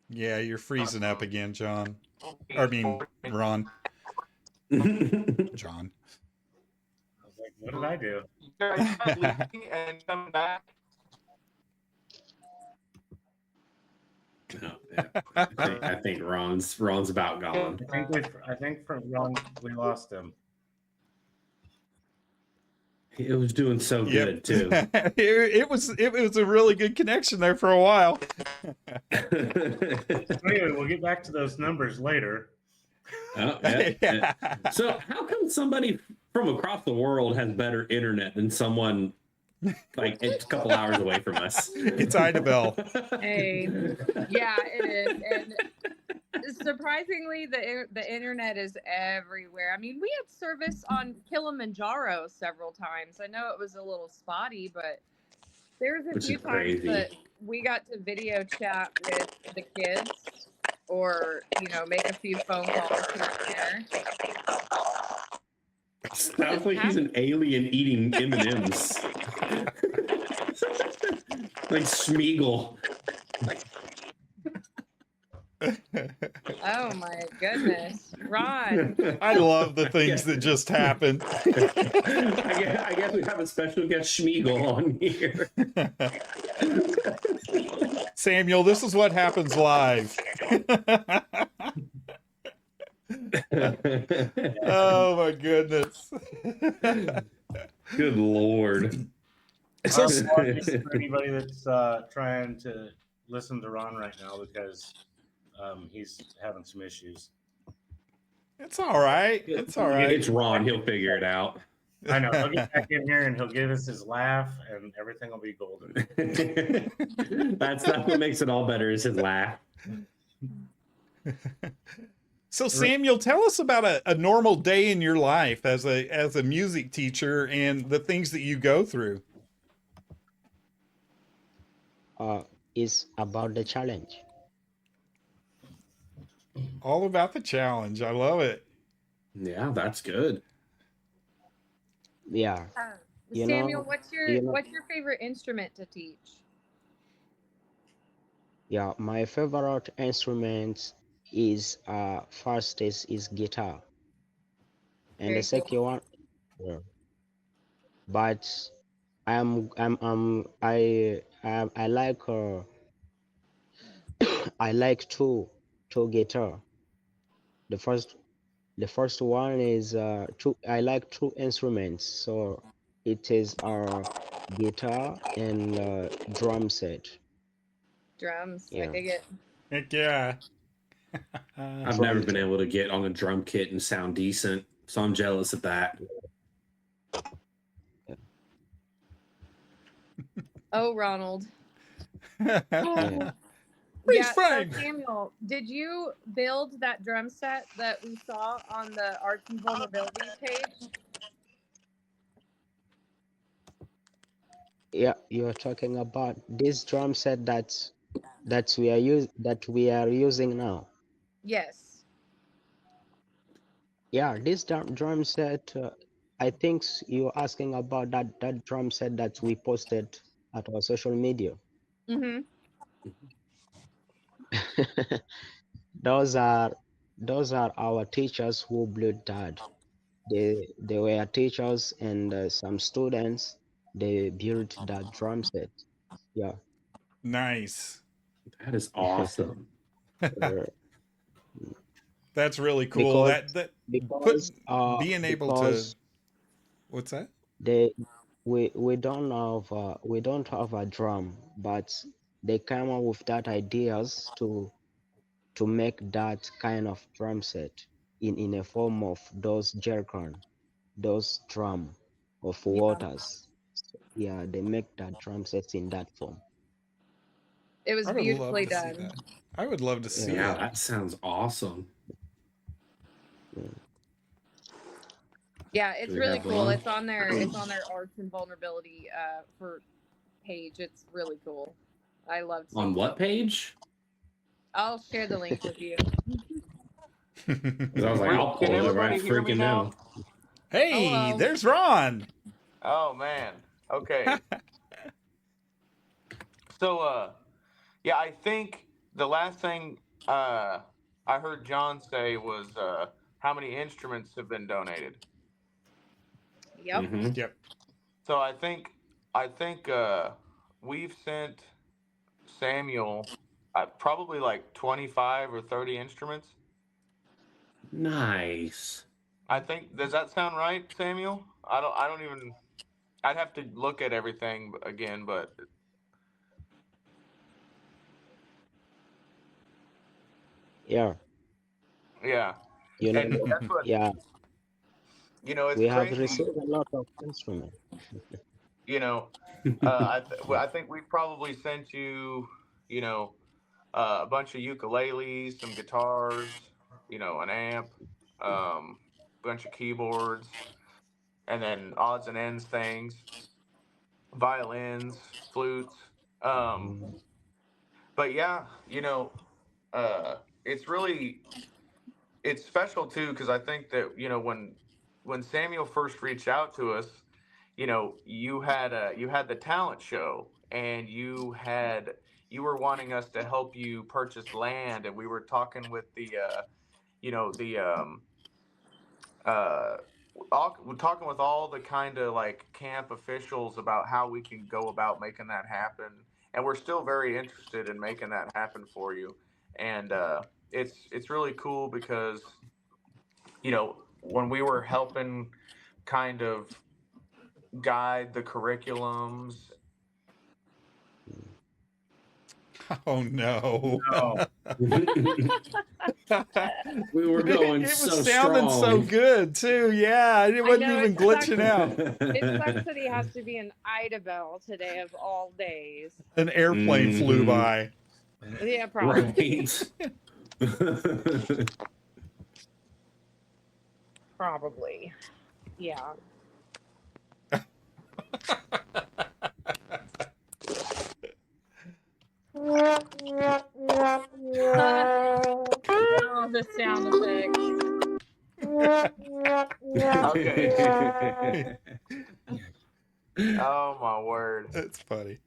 Speaker 2: Yeah, you're freezing up again, John. I mean, Ron. John.
Speaker 6: I was like, what did I do?
Speaker 4: You guys start leaving and come back.
Speaker 5: No, I think Ron's about gone.
Speaker 6: I think from Ron we lost him.
Speaker 5: It was doing so good too.
Speaker 2: it was a really good connection there for a while.
Speaker 6: Anyway, we'll get back to those numbers later.
Speaker 5: Oh, yeah. So how come somebody from across the world has better internet than someone like a couple hours away from us?
Speaker 2: It's Idabel.
Speaker 3: Hey, yeah, it is. And surprisingly, the internet is everywhere. I mean, we had service on Kilimanjaro several times. I know it was a little spotty, but there's a few times that we got to video chat with the kids, or make a few phone calls here and there.
Speaker 5: Sounds like he's an alien eating M&Ms. Like Schmeagol.
Speaker 3: Oh my goodness, Ron!
Speaker 2: I love the things that just happened.
Speaker 5: I guess we have a special guest Schmeagol on here.
Speaker 2: Samuel, this is what happens live. Oh my goodness.
Speaker 5: Good Lord.
Speaker 2: So,
Speaker 6: For anybody that's trying to listen to Ron right now, because he's having some issues.
Speaker 2: it's all right. It's all right.
Speaker 5: It's Ron. He'll figure it out.
Speaker 6: I know. He'll get back in here and he'll give us his laugh, and everything will be golden.
Speaker 5: That's what makes it all better is his laugh.
Speaker 2: So Samuel, tell us about a normal day in your life as a music teacher and the things that you go through.
Speaker 8: Is about the challenge.
Speaker 2: All about the challenge. I love it.
Speaker 5: Yeah, that's good.
Speaker 8: Yeah, you
Speaker 3: Samuel,
Speaker 8: know, you know,
Speaker 3: what's your favorite instrument to teach?
Speaker 8: yeah. My favorite instrument is first is guitar, and the
Speaker 3: Very cool.
Speaker 8: second one, yeah. But I like I like two guitar. The first the first one is two. I like two instruments, so it is guitar and drum set.
Speaker 3: Drums. I
Speaker 8: Yeah,
Speaker 3: dig it.
Speaker 2: Heck yeah.
Speaker 5: I've never
Speaker 8: drum
Speaker 5: been
Speaker 8: set.
Speaker 5: able to get on a drum kit and sound decent, so I'm jealous of that.
Speaker 3: Oh, Ronald.
Speaker 8: Yeah,
Speaker 2: Please,
Speaker 3: Yeah, so
Speaker 2: Frank.
Speaker 3: Samuel, did you build that drum set that we saw on the Arts and Vulnerabilities page?
Speaker 8: yeah. You're talking about this drum set that we are using now.
Speaker 3: Yes.
Speaker 8: Yeah, this drum set. I think you're asking about that drum set that we posted at our social media.
Speaker 3: Mm-hmm.
Speaker 8: those are those are our teachers who blew that. They were teachers and some students. They built that drum set. Yeah.
Speaker 2: Nice.
Speaker 5: That is awesome.
Speaker 8: Uh,
Speaker 2: That's really cool.
Speaker 8: because
Speaker 2: That put
Speaker 8: because
Speaker 2: being able to
Speaker 8: because
Speaker 2: what's that?
Speaker 8: they we don't have a drum, but they came up with that ideas to make that kind of drum set in a form of those jerkin, those drum of
Speaker 3: Yeah.
Speaker 8: waters. So, yeah, they make that drum sets in that form.
Speaker 3: It was
Speaker 2: I would love
Speaker 3: beautifully
Speaker 2: to see
Speaker 3: done.
Speaker 2: that. I would love to see
Speaker 8: Yeah,
Speaker 5: Yeah,
Speaker 2: it.
Speaker 5: that sounds awesome.
Speaker 8: yeah.
Speaker 3: Yeah,
Speaker 5: Do
Speaker 3: it's
Speaker 5: we
Speaker 3: really
Speaker 5: have
Speaker 3: cool.
Speaker 5: Ron?
Speaker 3: It's on their Arts and Vulnerability for page. It's really cool. I loved
Speaker 5: On
Speaker 3: seeing
Speaker 5: what
Speaker 3: it.
Speaker 5: page?
Speaker 3: I'll share the link with you.
Speaker 5: Because I was like, I'll
Speaker 4: Can
Speaker 5: pull it right
Speaker 4: everybody hear me
Speaker 5: freaking
Speaker 4: now?
Speaker 5: now.
Speaker 2: Hey,
Speaker 3: Hello.
Speaker 2: there's Ron.
Speaker 4: Oh man. Okay. So yeah, I think the last thing I heard John say was how many instruments have been donated.
Speaker 3: Yep.
Speaker 5: Mm-hmm.
Speaker 2: Yep.
Speaker 4: So I think we've sent Samuel probably like 25 or 30 instruments.
Speaker 5: Nice.
Speaker 4: I think, does that sound right, Samuel? I don't even, I'd have to look at everything again, but
Speaker 8: Yeah,
Speaker 4: yeah.
Speaker 8: you
Speaker 4: And
Speaker 8: know,
Speaker 4: that's what,
Speaker 8: yeah,
Speaker 4: it's
Speaker 8: we have
Speaker 4: crazy,
Speaker 8: received a lot of instruments.
Speaker 4: you know, I think we probably sent you, you know, a bunch of ukuleles, some guitars, you know, an amp, bunch of keyboards, and then odds and ends things, violins, flutes. Um,
Speaker 8: Mm,
Speaker 4: but yeah, you know, it's really it's special too because I think that you know when Samuel first reached out to us, you know, you had the talent show and you were wanting us to help you purchase land, and we were talking with the you know the uh we're talking with all the kind of like camp officials about how we can go about making that happen, and we're still very interested in making that happen for you. And it's really cool because you know when we were helping kind of guide the curriculums.
Speaker 2: Oh no.
Speaker 6: No.
Speaker 5: We were going
Speaker 2: It was
Speaker 5: so
Speaker 2: sounding so
Speaker 5: strong.
Speaker 2: good too. Yeah, it
Speaker 3: I
Speaker 2: wasn't
Speaker 3: know
Speaker 2: even
Speaker 3: it sucks.
Speaker 2: glitching out.
Speaker 3: It sucks that he has to be in Idabel today of all days.
Speaker 2: An airplane flew
Speaker 5: Mhm.
Speaker 2: by.
Speaker 3: Yeah, probably.
Speaker 5: Right.
Speaker 3: Probably. Yeah. Oh,
Speaker 4: Oh my word.
Speaker 2: That's funny.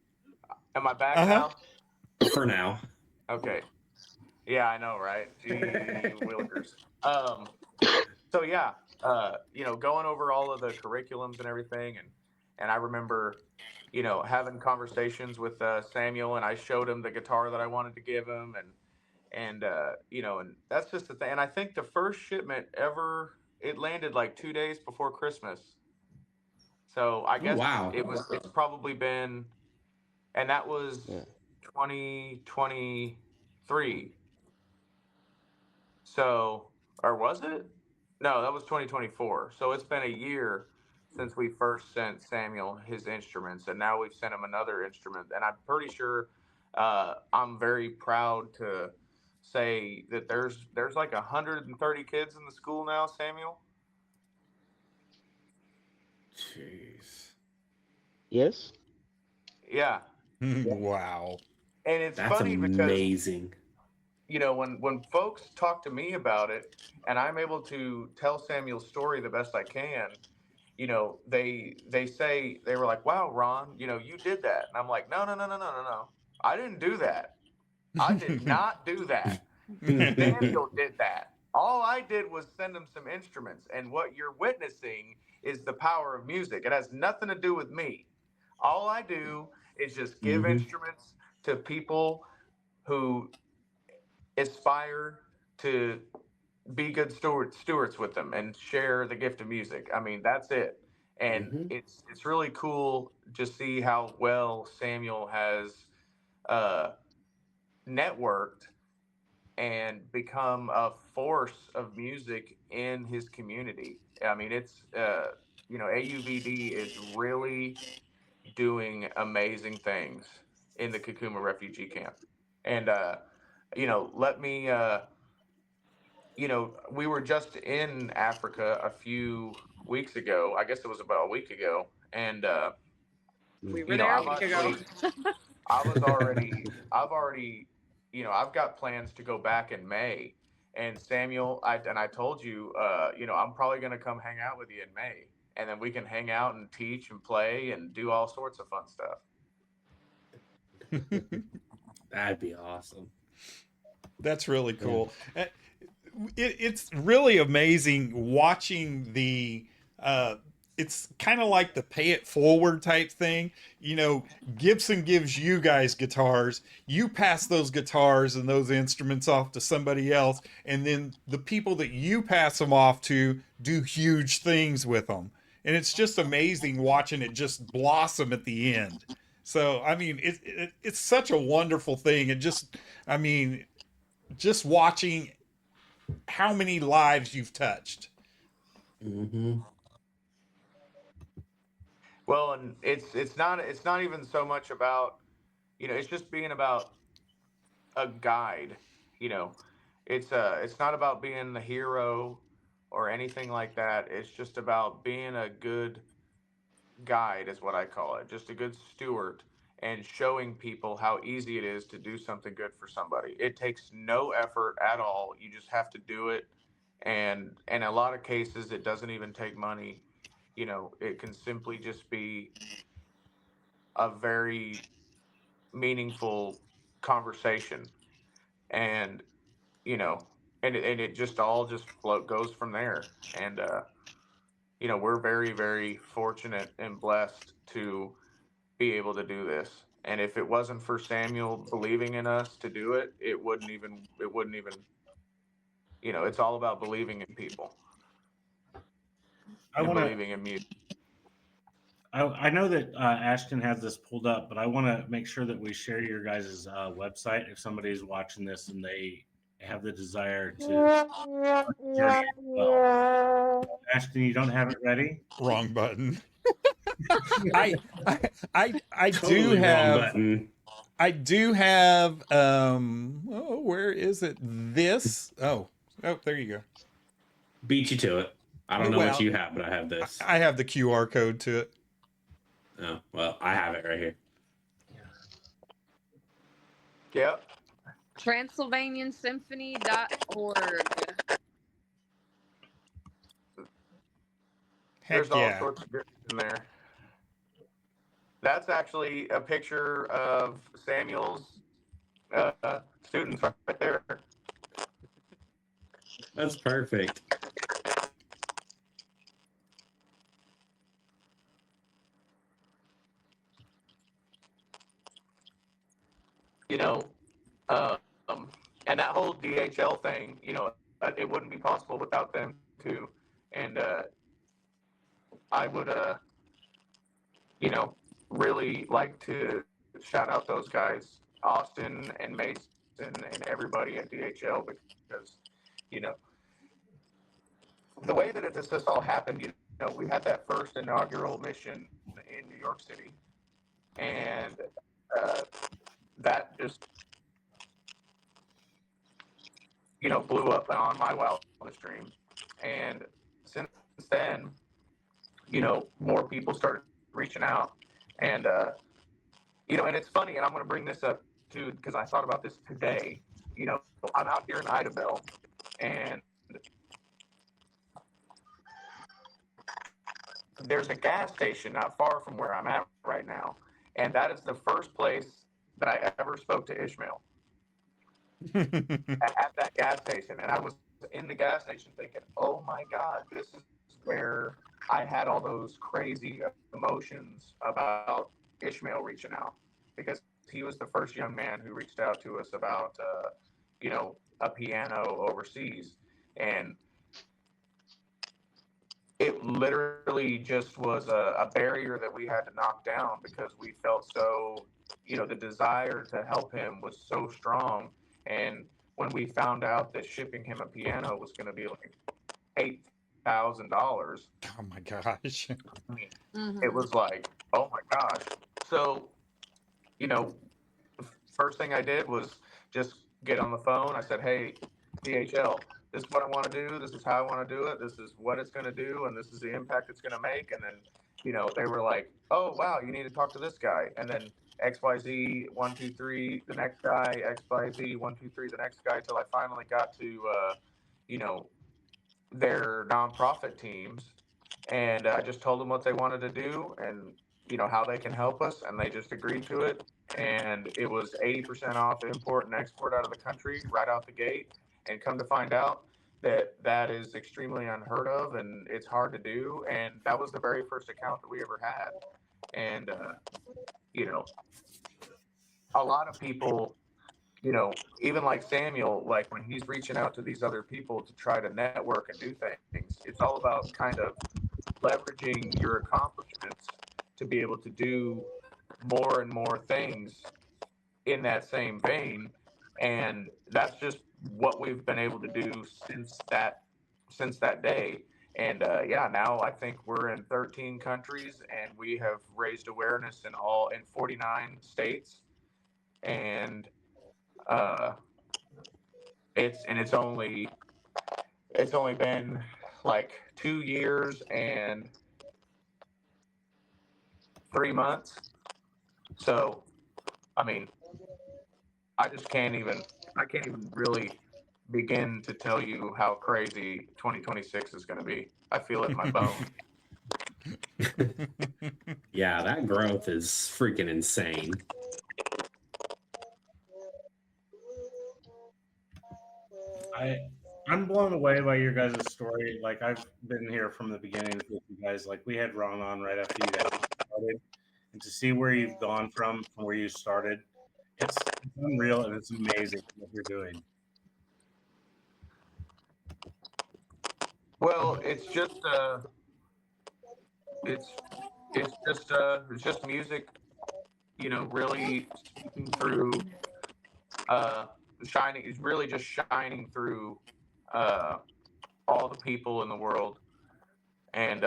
Speaker 4: Am I back
Speaker 2: Uh-huh.
Speaker 4: now?
Speaker 5: For now.
Speaker 4: Okay. Yeah, I know, right? Gee willikers. So yeah, going over all of the curriculums and everything, and I remember, having conversations with Samuel, and I showed him the guitar that I wanted to give him, and that's just the thing. And I think the first shipment ever, it landed like 2 days before Christmas. So I
Speaker 5: Oh
Speaker 4: guess
Speaker 5: wow.
Speaker 4: it's probably been, and that was
Speaker 8: Yeah.
Speaker 4: 2023. So, or was it? No, that was 2024. So it's been a year since we first sent Samuel his instruments, and now we've sent him another instrument. And I'm pretty sure, I'm very proud to say that there's like 130 kids in the school now, Samuel.
Speaker 5: Jeez.
Speaker 8: Yes.
Speaker 4: Yeah,
Speaker 2: Wow.
Speaker 4: and it's
Speaker 5: That's
Speaker 4: funny because
Speaker 5: amazing.
Speaker 4: when folks talk to me about it, and I'm able to tell Samuel's story the best I can, they say, they were like, "Wow, Ron, you did that," and I'm like, "No, no, no, no, no, no, no, I didn't do that. I did not do that. Samuel did that. All I did was send him some instruments, and what you're witnessing is the power of music. It has nothing to do with me. All I do is just give
Speaker 5: Mhm.
Speaker 4: instruments to people who aspire to be good stewards with them and share the gift of music. I mean, that's it. And
Speaker 5: Mhm.
Speaker 4: it's really cool to see how well Samuel has uh, networked and become a force of music in his community. I mean, it's AUVD is really doing amazing things in the Kakuma refugee camp. And let me we were just in Africa a few weeks ago. I guess it was about a week ago, and
Speaker 3: We
Speaker 8: Mm.
Speaker 3: were there a
Speaker 4: I've
Speaker 3: week ago.
Speaker 4: actually, I've already, I've got plans to go back in May. And Samuel, I told you, I'm probably going to come hang out with you in May, and then we can hang out and teach and play and do all sorts of fun stuff.
Speaker 5: That'd be awesome.
Speaker 2: That's really
Speaker 8: Yeah.
Speaker 2: cool. It's really amazing watching the. It's kind of like the pay it forward type thing. Gibson gives you guys guitars. You pass those guitars and those instruments off to somebody else, and then the people that you pass them off to do huge things with them. And it's just amazing watching it just blossom at the end. So I mean, it's such a wonderful thing, and I mean, just watching how many lives you've touched.
Speaker 5: Mm-hmm.
Speaker 4: Well, and it's not even so much about, it's just being about a guide. You know, it's not about being the hero or anything like that. It's just about being a good guide, is what I call it. Just a good steward, and showing people how easy it is to do something good for somebody. It takes no effort at all. You just have to do it. And in a lot of cases it doesn't even take money. It can simply just be a very meaningful conversation. And and it just all just goes from there. And we're very, very fortunate and blessed to be able to do this. And if it wasn't for Samuel believing in us to do it, it wouldn't even it's all about believing in people
Speaker 6: I
Speaker 4: and
Speaker 6: want to.
Speaker 4: believing in music.
Speaker 6: I know that Ashton has this pulled up, but I want to make sure that we share your guys' website if somebody's watching this and they have the desire to journey as well. Ashton, you don't have it ready?
Speaker 2: Wrong button. I, I do
Speaker 5: Totally wrong
Speaker 2: have
Speaker 5: button.
Speaker 2: oh, where is it? This. Oh, there you go.
Speaker 5: Beat you to it. I don't know what
Speaker 2: Well,
Speaker 5: you have, but I have this.
Speaker 2: I have the QR code to it.
Speaker 5: Oh, well, I have it right here.
Speaker 4: Yep.
Speaker 3: TransylvanianSymphony.org.
Speaker 4: There's
Speaker 2: Heck
Speaker 4: all
Speaker 2: yeah.
Speaker 4: sorts of goodies in there. That's actually a picture of Samuel's students right there.
Speaker 5: That's perfect.
Speaker 4: You know, um, and that whole DHL thing, it wouldn't be possible without them too. And I would, really like to shout out those guys, Austin and Mason and everybody at DHL, because, you know, the way that this all happened, we had that first inaugural mission in New York City, and uh, that just, blew up on my wildest dreams. And since then, more people started reaching out, and and it's funny, and I'm going to bring this up too because I thought about this today. I'm out here in Idabel, and there's a gas station not far from where I'm at right now, and that is the first place that I ever spoke to Ishmael at that gas station. And I was in the gas station thinking, oh my God, this is where I had all those crazy emotions about Ishmael reaching out, because he was the first young man who reached out to us about, a piano overseas. And it literally just was a barrier that we had to knock down because we felt so, the desire to help him was so strong. And when we found out that shipping him a piano was going to be like $8,000,
Speaker 2: Oh my gosh.
Speaker 4: I mean, it was like, oh my gosh. So, you know, first thing I did was just get on the phone. I said, hey, DHL, this is what I want to do. This is how I want to do it. This is what it's going to do. And this is the impact it's going to make. And then, they were like, oh, wow, you need to talk to this guy. And then XYZ, 123, the next guy, XYZ, 123, the next guy, till I finally got to, you know, their nonprofit teams. And I just told them what they wanted to do and, how they can help us. And they just agreed to it. And it was 80% off import and export out of the country right out the gate. And come to find out that that is extremely unheard of and it's hard to do. And that was the very first account that we ever had. And, you know, a lot of people, even like Samuel, like when he's reaching out to these other people to try to network and do things, it's all about kind of leveraging your accomplishments to be able to do more and more things in that same vein. And that's just what we've been able to do since that day. And yeah, now I think we're in 13 countries and we have raised awareness in 49 states. And uh, it's only been like 2 years and 3 months. So, I mean, I can't even really begin to tell you how crazy 2026 is going to be. I feel it in my bones.
Speaker 5: Yeah, that growth is freaking insane.
Speaker 6: I'm blown away by your guys' story. Like, I've been here from the beginning with you guys. Like, we had Ron on right after you guys started, and to see where you've gone from where you started, it's unreal and it's amazing what you're doing.
Speaker 4: Well, it's just music, really speaking through shining is really just shining through uh, all the people in the world. And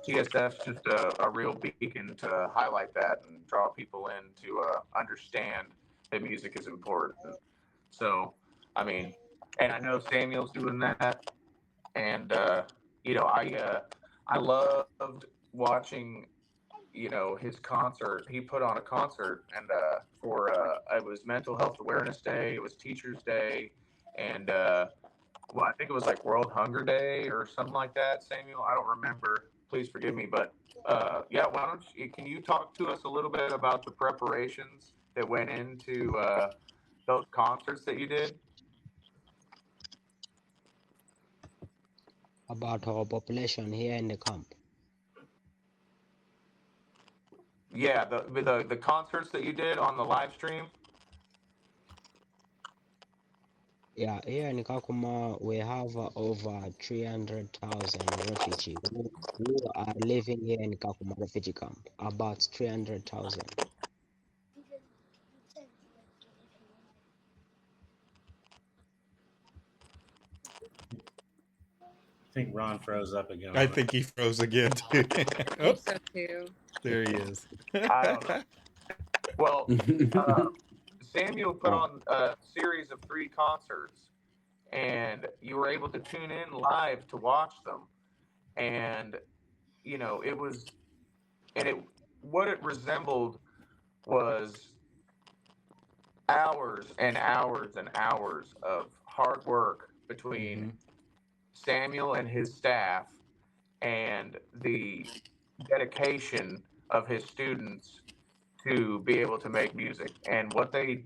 Speaker 4: TSF's just a real beacon to highlight that and draw people in to understand that music is important. So, I mean, and I know Samuel's doing that, and I loved watching his concert. He put on a concert, and for it was Mental Health Awareness Day, it was Teachers Day, and well, I think it was like World Hunger Day or something like that, Samuel. I don't remember. Please forgive me, but yeah, why don't you? Can you talk to us a little bit about the preparations that went into those concerts that you did?
Speaker 8: About our population here in the camp.
Speaker 4: Yeah, the concerts that you did on the live stream.
Speaker 8: Yeah, here in Kakuma, we have over 300,000 refugees. We are living here in Kakuma refugee camp, about 300,000.
Speaker 6: I think Ron froze up again.
Speaker 2: I
Speaker 6: on
Speaker 2: think he froze again too.
Speaker 3: I
Speaker 2: Oh,
Speaker 3: think so too.
Speaker 2: there he is.
Speaker 4: I don't know. Well, Samuel put on a series of 3 concerts, and you were able to tune in live to watch them. And you know, it was, and it what it resembled was hours and hours and hours of hard work between Samuel and his staff and the dedication of his students to be able to make music. And what they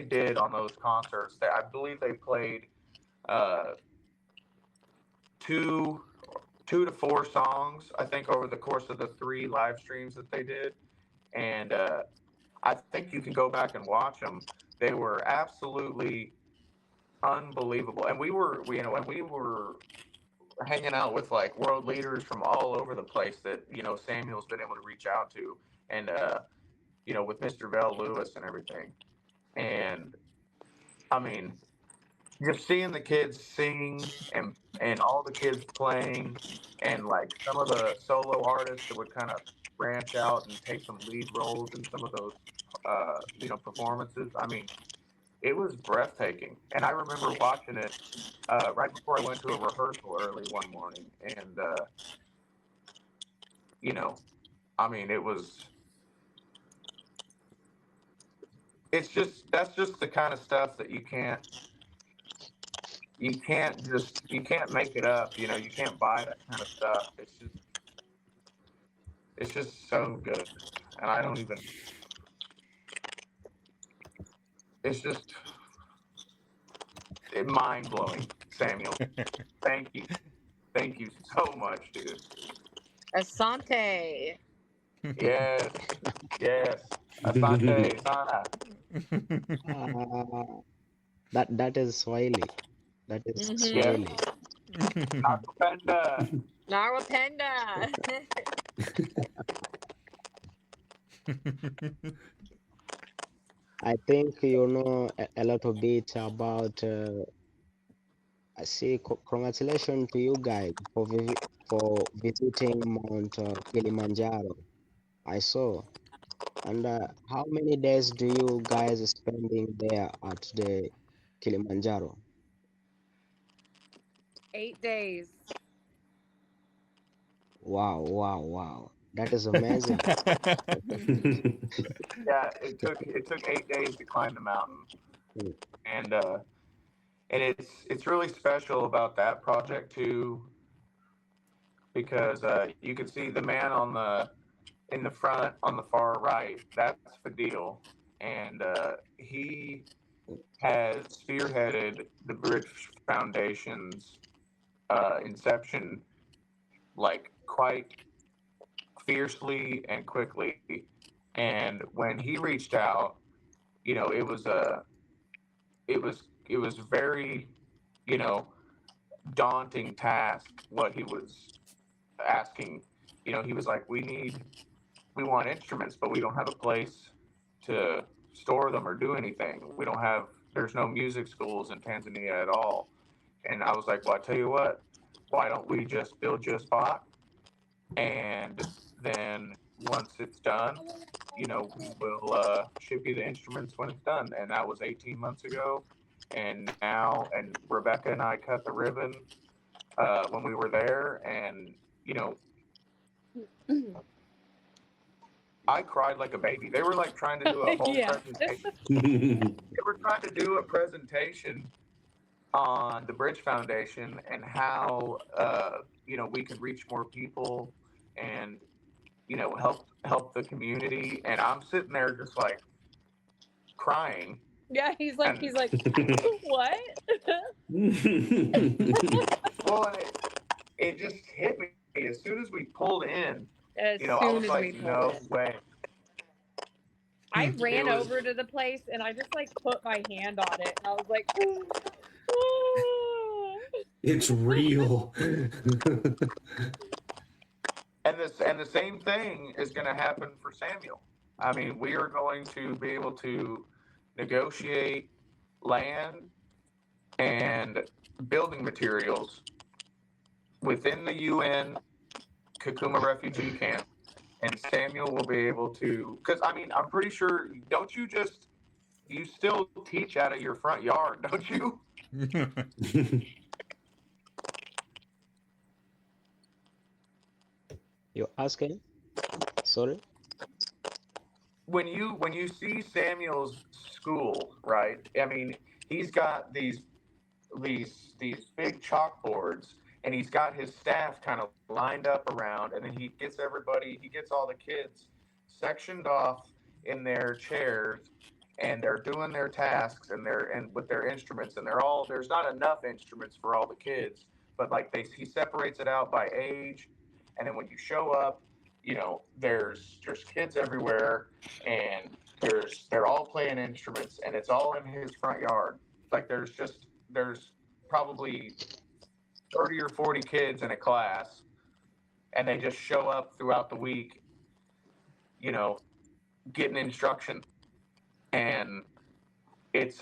Speaker 4: did on those concerts, that I believe they played uh, two to 4 songs, I think, over the course of the 3 live streams that they did. And I think you can go back and watch them. They were absolutely unbelievable. And when we were hanging out with like world leaders from all over the place that, Samuel's been able to reach out to. And, with Mr. Bell Lewis and everything. And I mean, just seeing the kids sing and all the kids playing, and like some of the solo artists that would kind of branch out and take some lead roles in some of those performances. I mean, it was breathtaking. And I remember watching it right before I went to a rehearsal early one morning, and I mean, that's just the kind of stuff that you can't make it up. You can't buy that kind of stuff. It's just so good. And I don't even, it's just mind blowing, Samuel. Thank you. Thank you so much, dude.
Speaker 3: Asante.
Speaker 4: Yes. Yes. Asante, Sana.
Speaker 8: That is Swahili. That is
Speaker 4: Yeah.
Speaker 8: Swahili.
Speaker 4: Nakupenda.
Speaker 3: Narwapenda.
Speaker 8: I think you know a little bit about. I say congratulations to you guys for visiting Mount Kilimanjaro. I saw. And how many days do you guys spending there at the Kilimanjaro?
Speaker 3: 8 days.
Speaker 8: Wow, wow, wow. That is amazing.
Speaker 4: Yeah, it took 8 days to climb the mountain.
Speaker 8: Mm.
Speaker 4: And it's really special about that project too, because you can see the man in the front on the far right. That's Fadil, and he has spearheaded the British Foundation's inception, like, quite fiercely and quickly. And when he reached out, it was it was very, you know daunting task what he was asking. He was like, we want instruments, but we don't have a place to store them or do anything. There's no music schools in Tanzania at all. And I was like, well, I tell you what, why don't we just build you a spot? And then once it's done, we will ship you the instruments when it's done. And that was 18 months ago. And Rebecca and I cut the ribbon when we were there. And, I cried like a baby. They were like trying to do a whole
Speaker 3: Yeah.
Speaker 4: presentation. They were trying to do a presentation on the Bridge Foundation and how we could reach more people and help the community. And I'm sitting there just like crying.
Speaker 3: Yeah, he's like, what?
Speaker 4: Well, and it just hit me as soon as we pulled in.
Speaker 3: As
Speaker 4: I
Speaker 3: soon
Speaker 4: was
Speaker 3: as
Speaker 4: like,
Speaker 3: we
Speaker 4: no
Speaker 3: pulled in.
Speaker 4: way.
Speaker 3: I ran
Speaker 4: It was-
Speaker 3: over to the place and I just like put my hand on it and I was like,
Speaker 5: It's real.
Speaker 4: And the same thing is going to happen for Samuel. I mean, we are going to be able to negotiate land and building materials within the UN Kakuma refugee camp, and Samuel will be able to. Because I mean, I'm pretty sure. Don't you still teach out of your front yard? Don't you?
Speaker 8: You're asking? Sorry?
Speaker 4: When you see Samuel's school, right? I mean, he's got these big chalkboards, and he's got his staff kind of lined up around, and then he gets all the kids sectioned off in their chairs, and they're doing their tasks, and with their instruments, and there's not enough instruments for all the kids, but like he separates it out by age, and then when you show up, there's kids everywhere, and they're all playing instruments, and it's all in his front yard. Like there's probably 30 or 40 kids in a class, and they just show up throughout the week, getting instruction. And it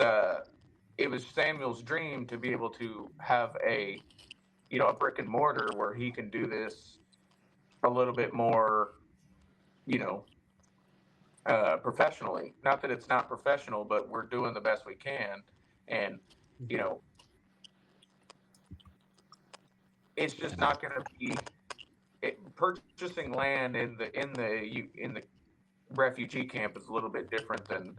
Speaker 4: was Samuel's dream to be able to have a brick and mortar where he can do this a little bit more, professionally. Not that it's not professional, but we're doing the best we can. And, it's just not going to be purchasing land in the refugee camp is a little bit different than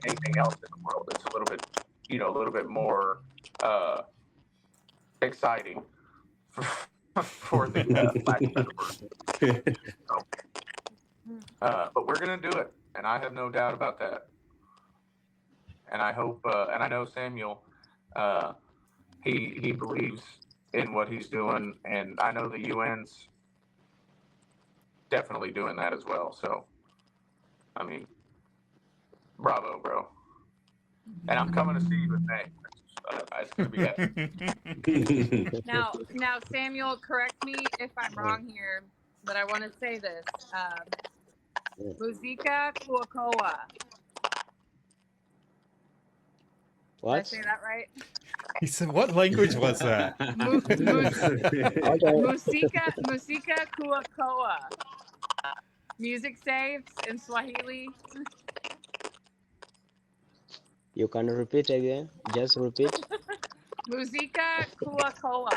Speaker 4: anything else in the world. It's a little bit more exciting for the lack of better word. But we're gonna do it, and I have no doubt about that. And I hope, and I know Samuel, he believes in what he's doing, and I know the UN's definitely doing that as well. So, I mean, bravo, bro. And I'm coming to see you in May. It's gonna be epic.
Speaker 3: Now, Samuel, correct me if I'm wrong here, but I want to say this. Musica Kuokoa. Did I
Speaker 8: What?
Speaker 3: say that right?
Speaker 2: He said, "What language was that?"
Speaker 3: Musica Kuokoa. Music saves in Swahili.
Speaker 8: You can repeat again? Just repeat.
Speaker 3: Musica Kuokoa.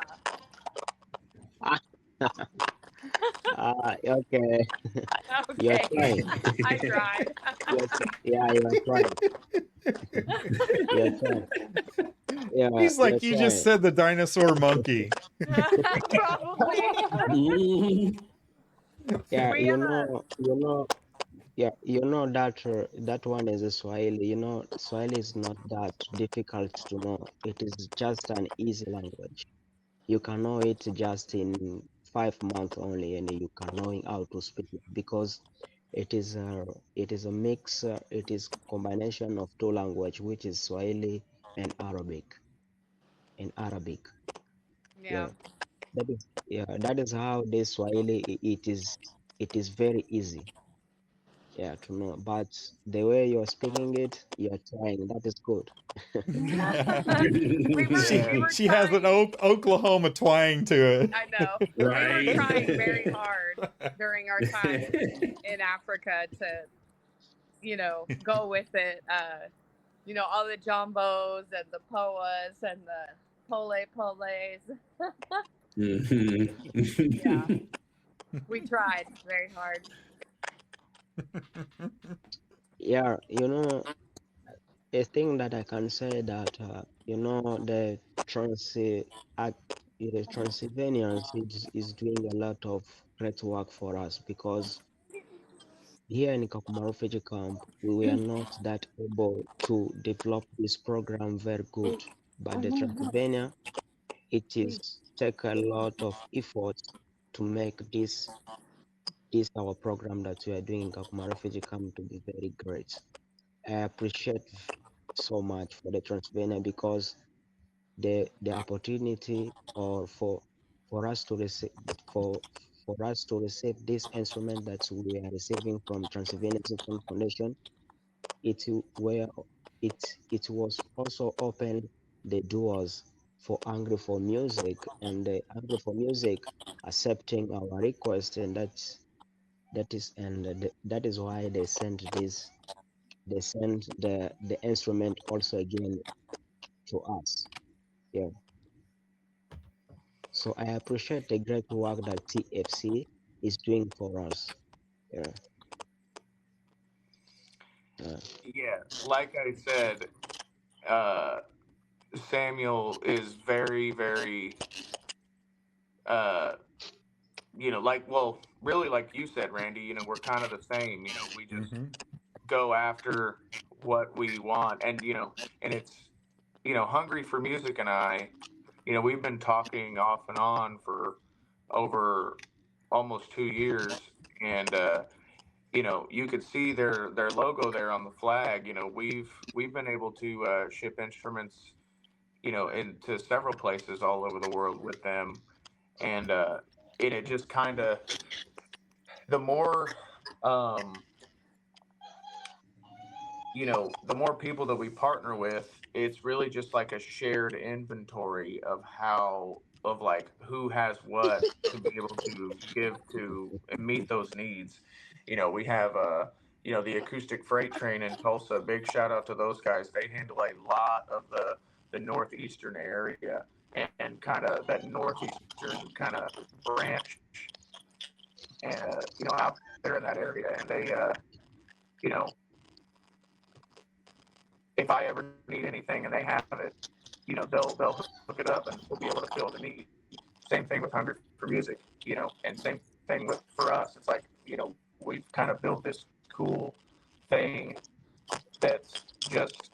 Speaker 8: Okay. You're
Speaker 3: Okay.
Speaker 8: trying.
Speaker 3: I tried.
Speaker 8: You're trying. You're trying. Yeah,
Speaker 2: He's like,
Speaker 8: you're
Speaker 2: "You just
Speaker 8: trying.
Speaker 2: said the dinosaur monkey."
Speaker 3: Probably.
Speaker 8: Yeah,
Speaker 3: We have a
Speaker 8: that one is a Swahili. Swahili is not that difficult to know. It is just an easy language. You can know it just in 5 months only, and you can know how to speak it because it is a mix. It is combination of two language, which is Swahili and Arabic.
Speaker 3: yeah.
Speaker 8: That is how this Swahili it is very easy. Yeah, to know. But the way you're speaking it, you're trying. That is good.
Speaker 3: we were
Speaker 2: She has an
Speaker 3: trying.
Speaker 2: Oklahoma twang to it.
Speaker 3: I know.
Speaker 5: Right.
Speaker 3: We were trying very hard during our time in Africa to, go with it. All the jombos and the poas and the poles. Yeah. We tried very hard.
Speaker 8: Yeah, a thing that I can say that you know, the Transylvanians is doing a lot of great work for us because here in Kakuma refugee camp, we were not that able to develop this program very good. But the Transylvania, it is take a lot of effort to make this our program that we are doing in Kakuma refugee camp to be very great. I appreciate so much for the Transylvania because the opportunity or for us to receive for for us to receive this instrument that we are receiving from Transylvania Symphony Foundation, it were it was also open the doors for Angry for Music, and the Angry for Music accepting our request, and that is why they sent the instrument also again to us. Yeah. So I appreciate the great work that TFC is doing for us. Yeah. Uh,
Speaker 4: Yeah, like I said, uh, Samuel is very, very, uh, like, well, really, like you said, Randy, we're kind of the same. We just
Speaker 2: Mm-hmm.
Speaker 4: go after what we want. And, and it's, Hungry for Music and I, we've been talking off and on for over almost 2 years. And, you could see their logo there on the flag. We've been able to ship instruments, into several places all over the world with them, and it just kind of the more um, the more people that we partner with, it's really just like a shared inventory of like who has what to be able to give to and meet those needs. We have the acoustic freight train in Tulsa. Big shout out to those guys. They handle a lot of the northeastern area and kind of that northeastern kind of branch, out there in that area. And they, you know, if I ever need anything and they have it, they'll hook it up and we'll be able to fill the need. Same thing with Hungry for Music, and same thing with for us. It's like we've kind of built this cool thing that's just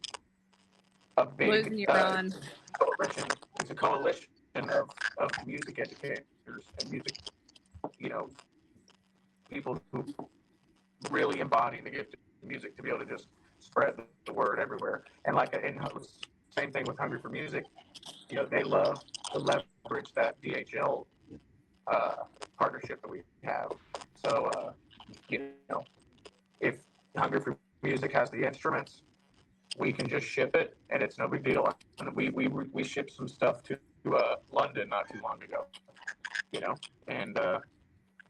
Speaker 4: a big
Speaker 3: Losing you, Ron.
Speaker 4: coalition. It's a coalition of music educators and music, you know, people who really embody the gift of music to be able to just spread the word everywhere. And same thing with Hungry for Music. They love to leverage that DHL uh, partnership that we have. So, you know, if Hungry for Music has the instruments, we can just ship it, and it's no big deal. And we shipped some stuff to London not too long ago, and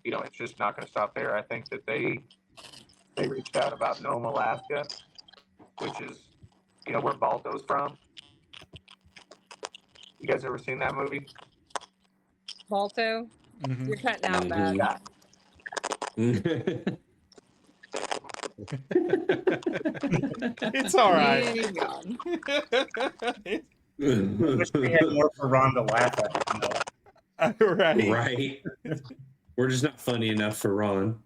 Speaker 4: it's just not going to stop there. I think that they reached out about Nome, Alaska, which is where Balto's from. You guys ever seen that movie?
Speaker 3: Balto,
Speaker 2: Mm-hmm.
Speaker 3: you're cutting out bad.
Speaker 4: Yeah.
Speaker 2: It's all right.
Speaker 3: And he's gone.
Speaker 6: I wish we had more for Ron to laugh at.
Speaker 2: Right.
Speaker 5: Right. We're just not funny enough for Ron.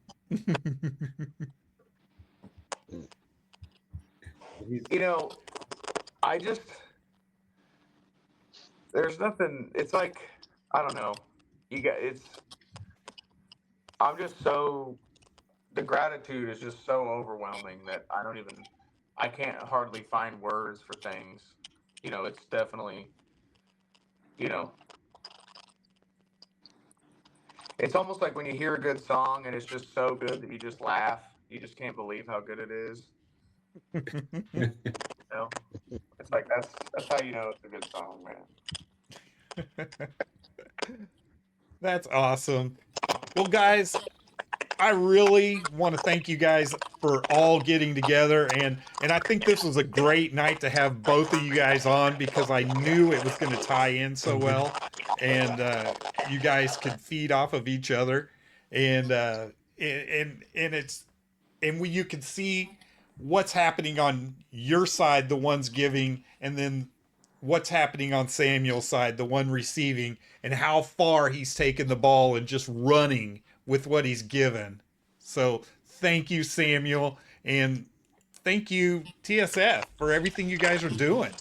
Speaker 4: I just there's nothing. It's like I don't know. I'm just so the gratitude is just so overwhelming that I can't hardly find words for things. It's definitely you know it's almost like when you hear a good song and it's just so good that you just laugh. You just can't believe how good it is. It's like that's how you know it's a good song, man.
Speaker 2: That's awesome. Well, guys, I really want to thank you guys for all getting together, and I think this was a great night to have both of you guys on because I knew it was going to tie in so well, and you guys could feed off of each other, and it's you can see what's happening on your side, the ones giving, and then what's happening on Samuel's side, the one receiving, and how far he's taken the ball and just running with what he's given. So thank you, Samuel, and thank you, TSF, for everything you guys are doing.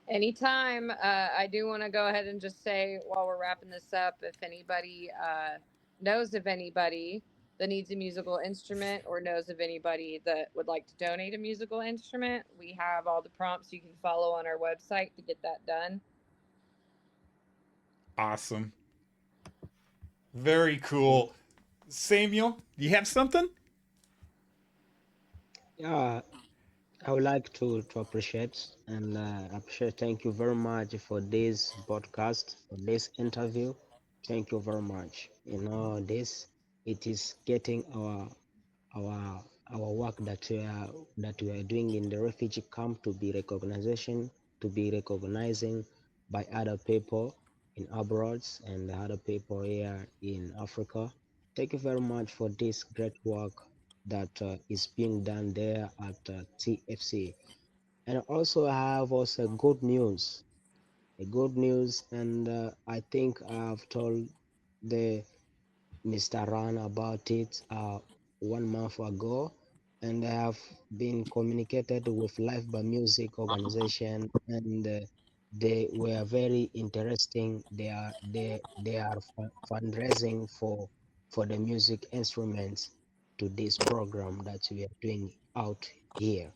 Speaker 3: Anytime. I do want to go ahead and just say while we're wrapping this up, if anybody knows of anybody that needs a musical instrument or knows of anybody that would like to donate a musical instrument, we have all the prompts you can follow on our website to get that done.
Speaker 2: Awesome. Very cool. Samuel, you have something?
Speaker 8: Yeah, I would like to appreciate and appreciate. Thank you very much for this podcast, for this interview. Thank you very much. You know, this it is getting our our work that we are doing in the refugee camp to be recognizing by other people in abroad and other people here in Africa. Thank you very much for this great work that is being done there at TFC. And also I have also a good news, and I think I've told the Mr. Ran about it 1 month ago, and I have been communicated with Live by Music organization, and they were very interesting. They are fundraising for the music instruments to this program that we are doing out here.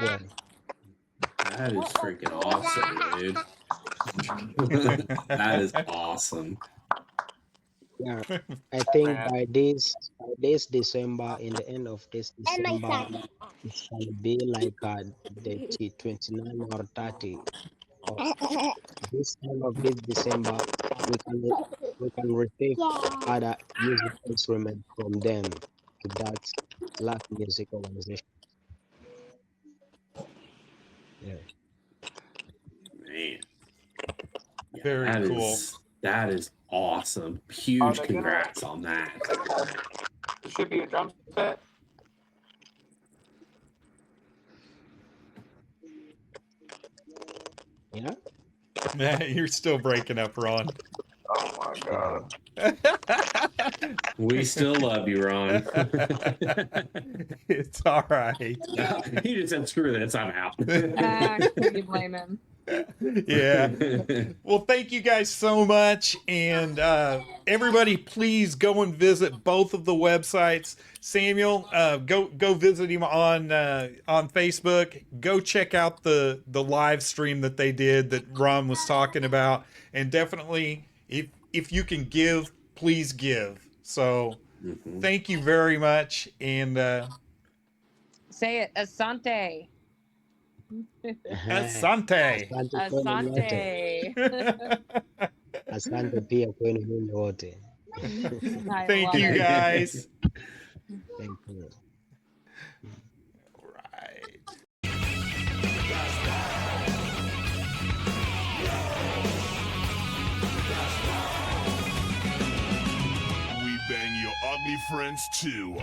Speaker 8: Yeah.
Speaker 5: That is freaking awesome, dude. That is awesome.
Speaker 8: Yeah, I think
Speaker 4: Man.
Speaker 8: by this December, in the end of this December, it shall be like the 29 or 30 of this end of this December. We can receive other music instruments from them to that last music organization. Yeah.
Speaker 5: Man. Yeah,
Speaker 2: Very cool.
Speaker 5: That is awesome.
Speaker 4: Are
Speaker 5: Huge
Speaker 4: they
Speaker 5: congrats on that.
Speaker 4: It should be a drum set.
Speaker 8: Yeah.
Speaker 2: You're still breaking up, Ron.
Speaker 4: Oh my god.
Speaker 5: We still love you, Ron.
Speaker 2: It's all right.
Speaker 5: He just said, screw this, I'm out.
Speaker 3: Can you blame him?
Speaker 2: Yeah. Well, thank you guys so much. And everybody, please go and visit both of the websites. Samuel, go visit him on Facebook. Go check out the live stream that they did that Ron was talking about. And definitely, if you can give, please give. So thank you very much. And
Speaker 3: Say it. Asante.
Speaker 2: asante.
Speaker 8: Asante kwenu nyote.
Speaker 3: Asante.
Speaker 8: Asante pia kwenu nyinyi wote.
Speaker 3: I
Speaker 2: Thank
Speaker 3: love
Speaker 2: you
Speaker 3: it.
Speaker 2: guys.
Speaker 8: Thank you.
Speaker 2: Right.
Speaker 1: We bang your ugly friends too.